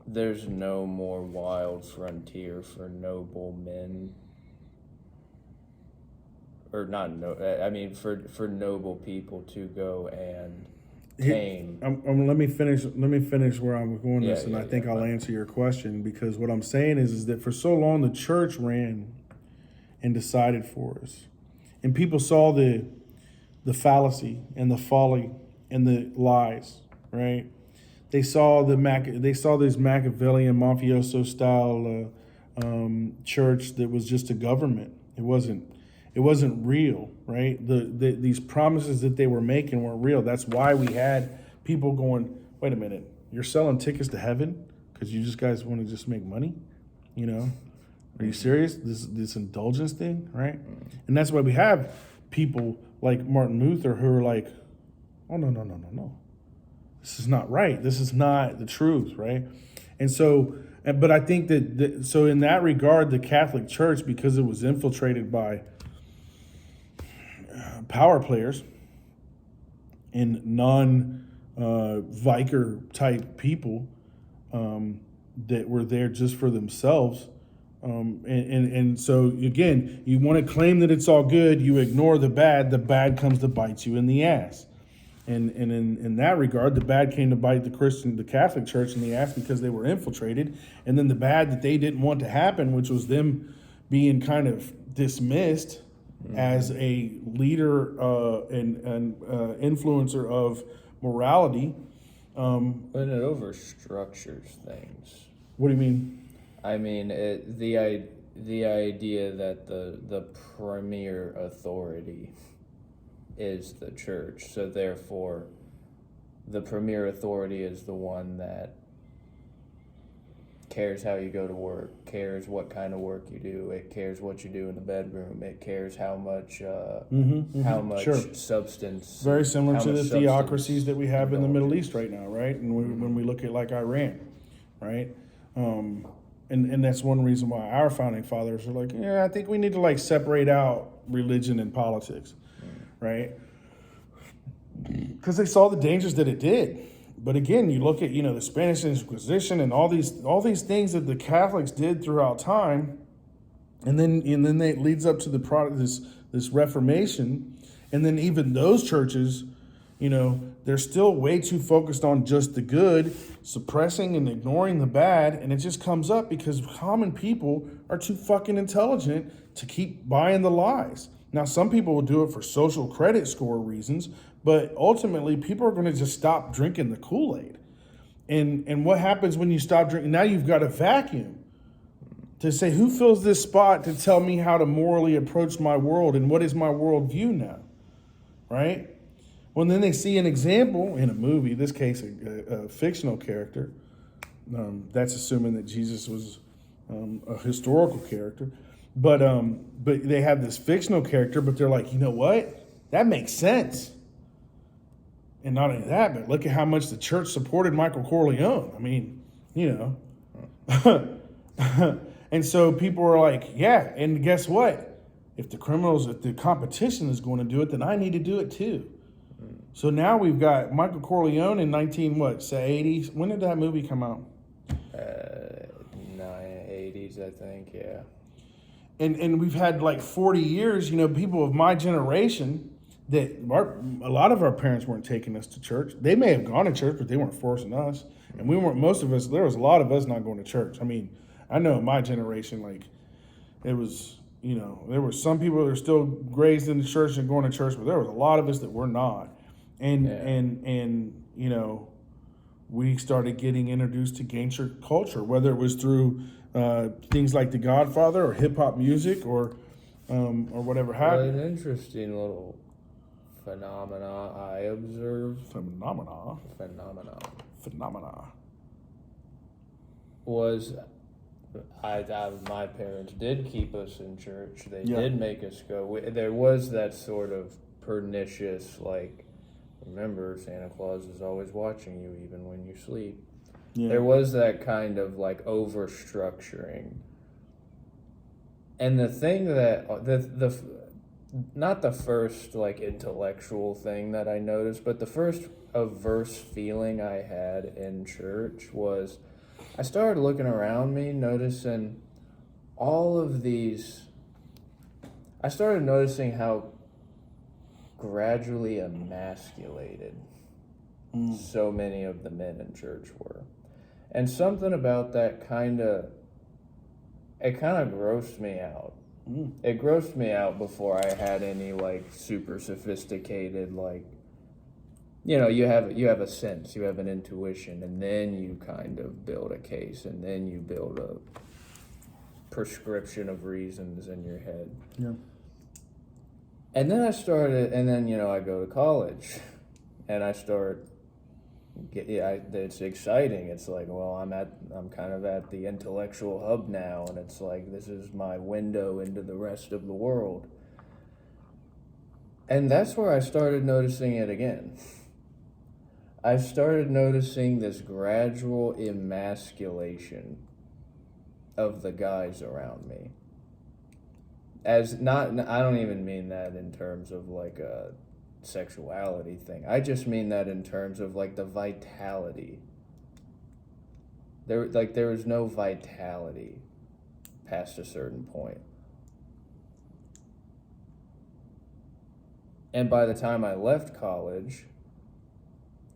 there's no more wild frontier for noble men? Or not for noble people to go and tame. Let me finish where I'm going with this, and I think I'll answer your question, because what I'm saying is that for so long the church ran and decided for us, and people saw the fallacy and the folly and the lies, right? They saw this Machiavellian mafioso style church that was just a government. It wasn't real, right? These promises that they were making weren't real. That's why we had people going, wait a minute, you're selling tickets to heaven because you guys want to just make money? You know, are you serious? This indulgence thing, right? And that's why we have people like Martin Luther who are like, oh, no. This is not right. This is not the truth, right? And so, but I think that, so in that regard, the Catholic Church, because it was infiltrated by power players and non-Vicar type people that were there just for themselves. And so, again, you want to claim that it's all good, you ignore the bad comes to bite you in the ass. And in that regard, the bad came to bite the Catholic Church in the ass because they were infiltrated. And then the bad that they didn't want to happen, which was them being kind of dismissed as a leader and influencer of morality. But it overstructures things. What do you mean? I mean, the idea that the premier authority is the church, so therefore the premier authority is the one that cares how you go to work, cares what kind of work you do, it cares what you do in the bedroom, it cares how much substance. Very similar to the theocracies that we have in the Middle East right now, right? And when we look at like Iran, right? And that's one reason why our founding fathers are like, yeah, I think we need to like separate out religion and politics, right? Because they saw the dangers that it did. But again, you look at, the Spanish Inquisition and all these things that the Catholics did throughout time, and then it leads up to the product, this Reformation, and then even those churches, they're still way too focused on just the good, suppressing and ignoring the bad, and it just comes up because common people are too fucking intelligent to keep buying the lies. Now, some people will do it for social credit score reasons, but ultimately, people are going to just stop drinking the Kool-Aid. And what happens when you stop drinking? Now you've got a vacuum to say, who fills this spot to tell me how to morally approach my world and what is my worldview now, right? Well, then they see an example in a movie, in this case, a fictional character. That's assuming that Jesus was a historical character. But they have this fictional character, but they're like, you know what? That makes sense. And not only that, but look at how much the church supported Michael Corleone. I mean, And so people are like, yeah, and guess what? If the competition is going to do it, then I need to do it too. So now we've got Michael Corleone in 80s. When did that movie come out? 80s, I think, yeah. And we've had like 40 years, people of my generation that a lot of our parents weren't taking us to church. They may have gone to church, but they weren't forcing us. And there was a lot of us not going to church. I mean, I know in my generation, like, it was, there were some people that are still raised in the church and going to church, but there was a lot of us that were not. And we started getting introduced to gangster culture, whether it was through things like The Godfather or hip hop music or whatever happened. An interesting little phenomena I observed. Phenomena. Was my parents did keep us in church. They did make us go. There was that sort of pernicious, like, remember, Santa Claus is always watching you even when you sleep. Yeah. There was that kind of like over-structuring. And the thing that, not the first like intellectual thing that I noticed, but the first averse feeling I had in church was I started looking around me, noticing all of these. I started noticing how gradually emasculated so many of the men in church were. And something about that it kind of grossed me out. It grossed me out before I had any like super sophisticated, like, you have a sense, you have an intuition, and then you kind of build a case, and then you build a prescription of reasons in your head. Yeah. And then I go to college, and I start. It's exciting. It's like, well, I'm kind of at the intellectual hub now, and it's like this is my window into the rest of the world. And that's where I started noticing it again. I started noticing this gradual emasculation of the guys around me. I don't even mean that in terms of like a sexuality thing. I just mean that in terms of like the vitality. There was no vitality past a certain point. And by the time I left college,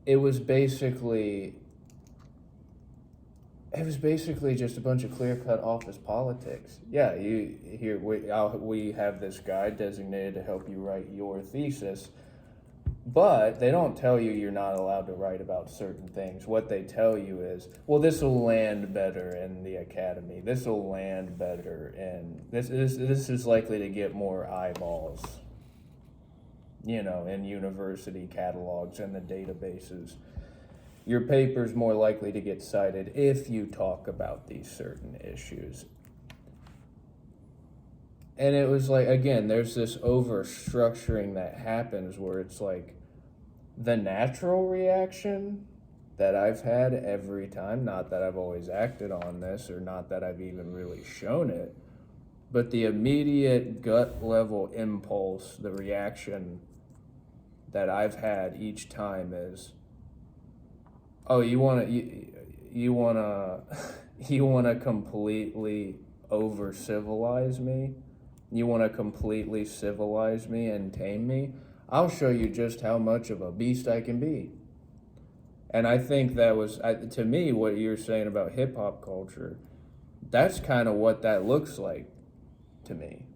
it was basically just a bunch of clear-cut office politics. Yeah, we have this guy designated to help you write your thesis, but they don't tell you you're not allowed to write about certain things. What they tell you is, well, this will land better in the academy. This will land better, and this is likely to get more eyeballs, in university catalogs and the databases. Your paper's more likely to get cited if you talk about these certain issues. And it was like, again, there's this over-structuring that happens where it's like the natural reaction that I've had every time, not that I've always acted on this or not that I've even really shown it, but the immediate gut-level impulse, the reaction that I've had each time is, Oh, you wanna you wanna completely over civilize me? You wanna completely civilize me and tame me? I'll show you just how much of a beast I can be. And I think that was, to me, what you're saying about hip hop culture. That's kind of what that looks like to me.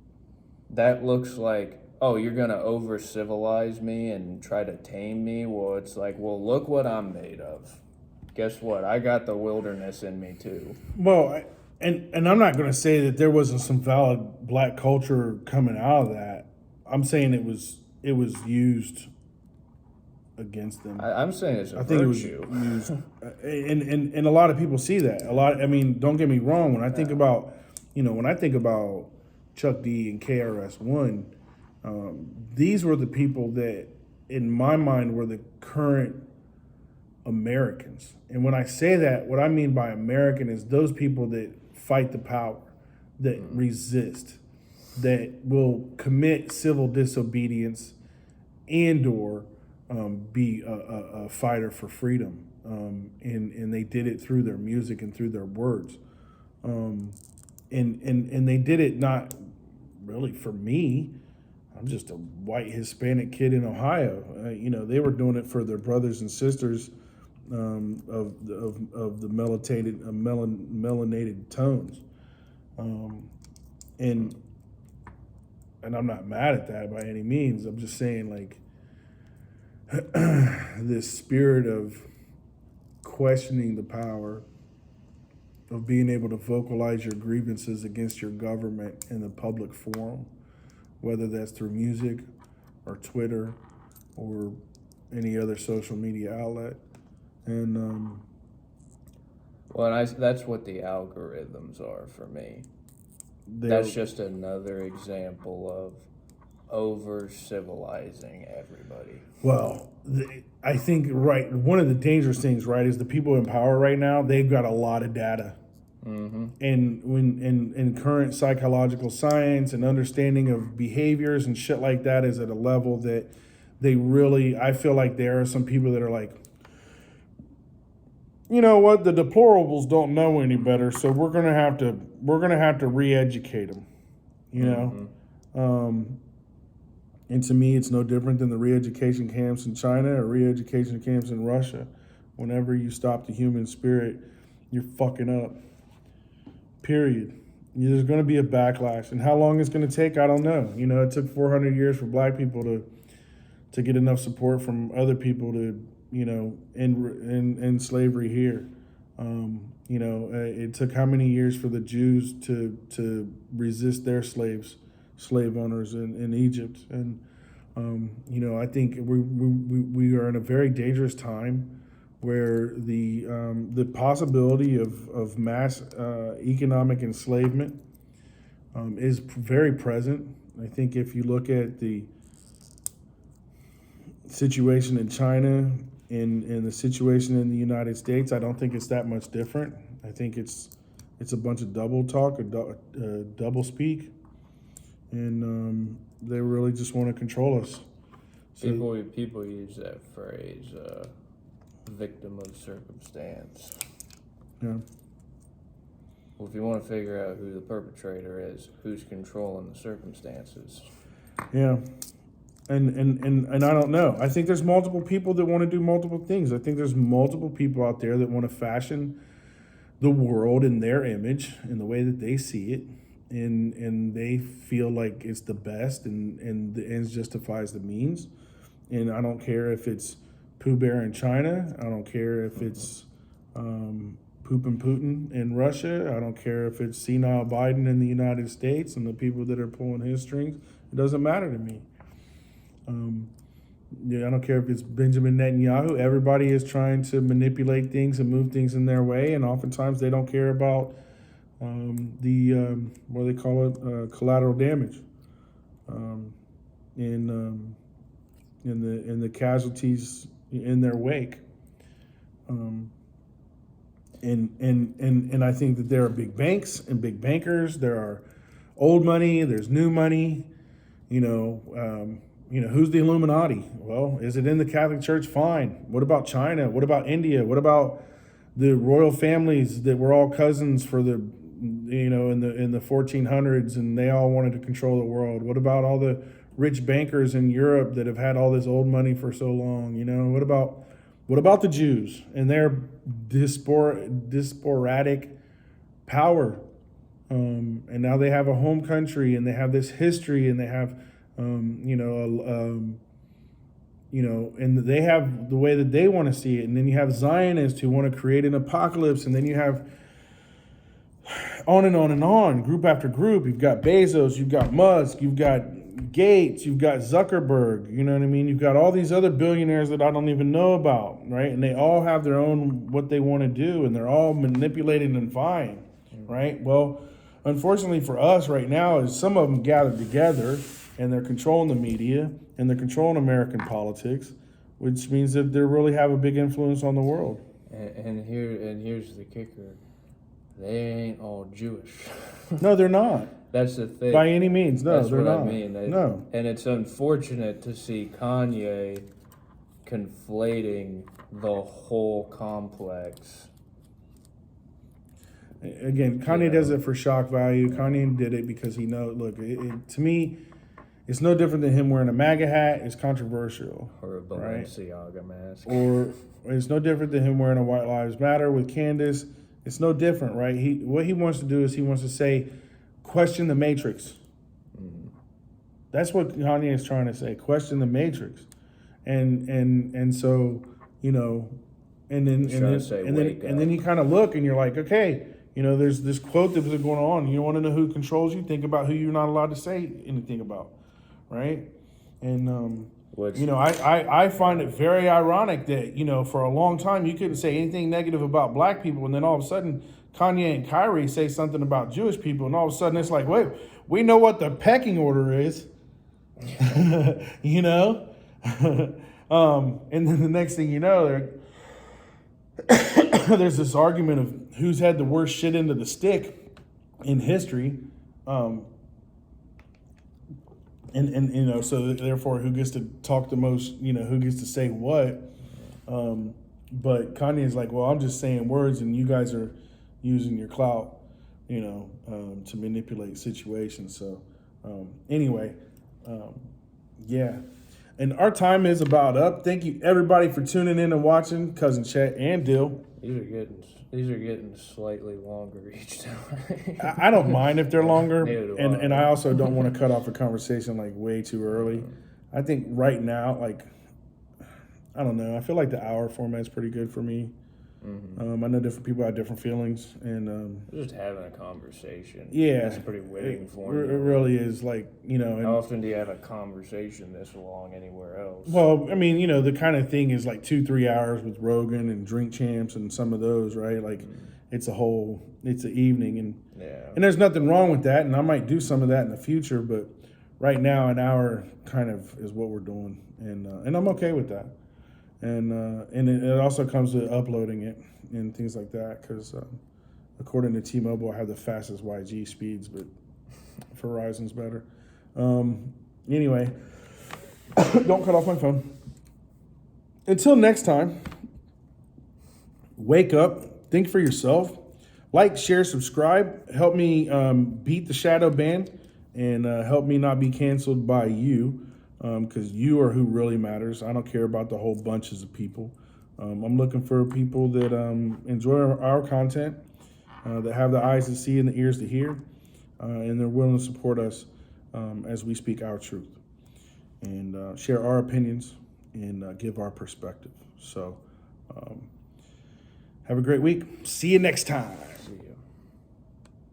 That looks like, oh, you're gonna over civilize me and try to tame me. Well, it's like, well, look what I'm made of. Guess what? I got the wilderness in me too. Well, and I'm not going to say that there wasn't some valid black culture coming out of that. I'm saying it was used against them. I'm saying it's a I think it was virtue. used, and a lot of people see that. A lot. I mean, don't get me wrong. When I think about, when I think about Chuck D and KRS-One, these were the people that, in my mind, were the current Americans. And when I say that, what I mean by American is those people that fight the power, that resist, that will commit civil disobedience and/or be a fighter for freedom. And they did it through their music and through their words. And they did it not really for me. I'm just a white Hispanic kid in Ohio. They were doing it for their brothers and sisters of the melanated tones, and I'm not mad at that by any means. I'm just saying, like, this spirit of questioning the power, of being able to vocalize your grievances against your government in the public forum, whether that's through music or Twitter or any other social media outlet. And Well, that's what the algorithms are for me. That's just another example of over civilizing everybody. Well, I think, right, one of the dangerous things, right, is the people in power right now, they've got a lot of data. Mm-hmm. And when in current psychological science and understanding of behaviors and shit like that is at a level that I feel like there are some people that are like, you know what, the deplorables don't know any better, so we're gonna have to re-educate them, you know. Mm-hmm. And to me, it's no different than the re-education camps in China or re-education camps in Russia. Whenever you stop the human spirit, you're fucking up. Period. There's going to be a backlash, and how long it's going to take, I don't know. It took 400 years for black people to get enough support from other people to, end slavery here. It took how many years for the Jews to resist their slave owners in Egypt, and I think we are in a very dangerous time where the possibility of mass economic enslavement is very present. I think if you look at the situation in China and the situation in the United States, I don't think it's that much different. I think it's a bunch of double talk or double speak, and they really just want to control us. So, People use that phrase, victim of circumstance. yeah. Well, if you want to figure out who the perpetrator is, who's controlling the circumstances? Yeah. And I don't know. I think there's multiple people that want to do multiple things. I think there's multiple people out there that want to fashion the world in their image, in the way that they see it, and they feel like it's the best, and the ends justifies the means. And I don't care if it's Pooh Bear in China. I don't care if it's Poopin' Putin in Russia. I don't care if it's senile Biden in the United States and the people that are pulling his strings. It doesn't matter to me. I don't care if it's Benjamin Netanyahu. Everybody is trying to manipulate things and move things in their way, and oftentimes they don't care about the what do they call it, collateral damage, in the casualties in their wake. And I think that there are big banks and big bankers. There are old money. There's new money. who's the Illuminati? Well, is it in the Catholic Church? Fine. What about China? What about India? What about the royal families that were all cousins for the, in the 1400s, and they all wanted to control the world? What about all the rich bankers in Europe that have had all this old money for so long? What about the Jews and their diasporic power? And now they have a home country, and they have this history, and they have, and they have the way that they want to see it. And then you have Zionists who want to create an apocalypse, and then you have on and on and on, group after group. You've got Bezos, you've got Musk, you've got Gates, you've got Zuckerberg, you know what I mean? You've got all these other billionaires that I don't even know about, right? And they all have their own, what they want to do, and they're all manipulating and vying, right? Well, unfortunately for us right now is some of them gathered together, and they're controlling the media, and they're controlling American politics, which means that they really have a big influence on the world. And here's the kicker: they ain't all Jewish. No, they're not. That's the thing. By any means, no, That's they're what not. I mean. No. And it's unfortunate to see Kanye conflating the whole complex. Again, Kanye does it for shock value. Kanye did it because he knows. Look, to me, it's no different than him wearing a MAGA hat. It's controversial. Or a Balenciaga mask. Or it's no different than him wearing a White Lives Matter with Candace. It's no different, right? What he wants to do is he wants to say, question the matrix. Mm-hmm. That's what Kanye is trying to say. Question the matrix, and so and then you kind of look and you're like, okay, there's this quote that was going on. You want to know who controls you? Think about who you're not allowed to say anything about, right? And I find it very ironic that for a long time you couldn't say anything negative about black people, and then all of a sudden Kanye and Kyrie say something about Jewish people, and all of a sudden it's like, wait, we know what the pecking order is, and then the next thing you know, there's this argument of who's had the worst shit into the stick in history, so therefore who gets to talk the most, who gets to say what, but Kanye's like, well, I'm just saying words, and you guys are using your clout, to manipulate situations. So anyway, yeah. And our time is about up. Thank you everybody for tuning in and watching. Cousin Chet and Dill. These are getting slightly longer each time. I don't mind if they're longer, and I also don't want to cut off a conversation like way too early. I think right now, I don't know. I feel like the hour format is pretty good for me. Mm-hmm. I know different people have different feelings, and just having a conversation. Yeah, that's pretty winning for it really is. How often do you have a conversation this long anywhere else? Well, I mean, the kind of thing is like 2-3 hours with Rogan and Drink Champs and some of those, right? It's an evening, and there's nothing wrong with that, and I might do some of that in the future, but right now an hour kind of is what we're doing, and I'm okay with that. And it also comes with uploading it and things like that, because according to T-Mobile, I have the fastest YG speeds, but Verizon's better. Anyway, don't cut off my phone. Until next time, wake up, think for yourself, like, share, subscribe, help me beat the shadow ban, and help me not be canceled by you. Because you are who really matters. I don't care about the whole bunches of people. I'm looking for people that enjoy our content, that have the eyes to see and the ears to hear, and they're willing to support us as we speak our truth and share our opinions and give our perspective. So have a great week. See you next time.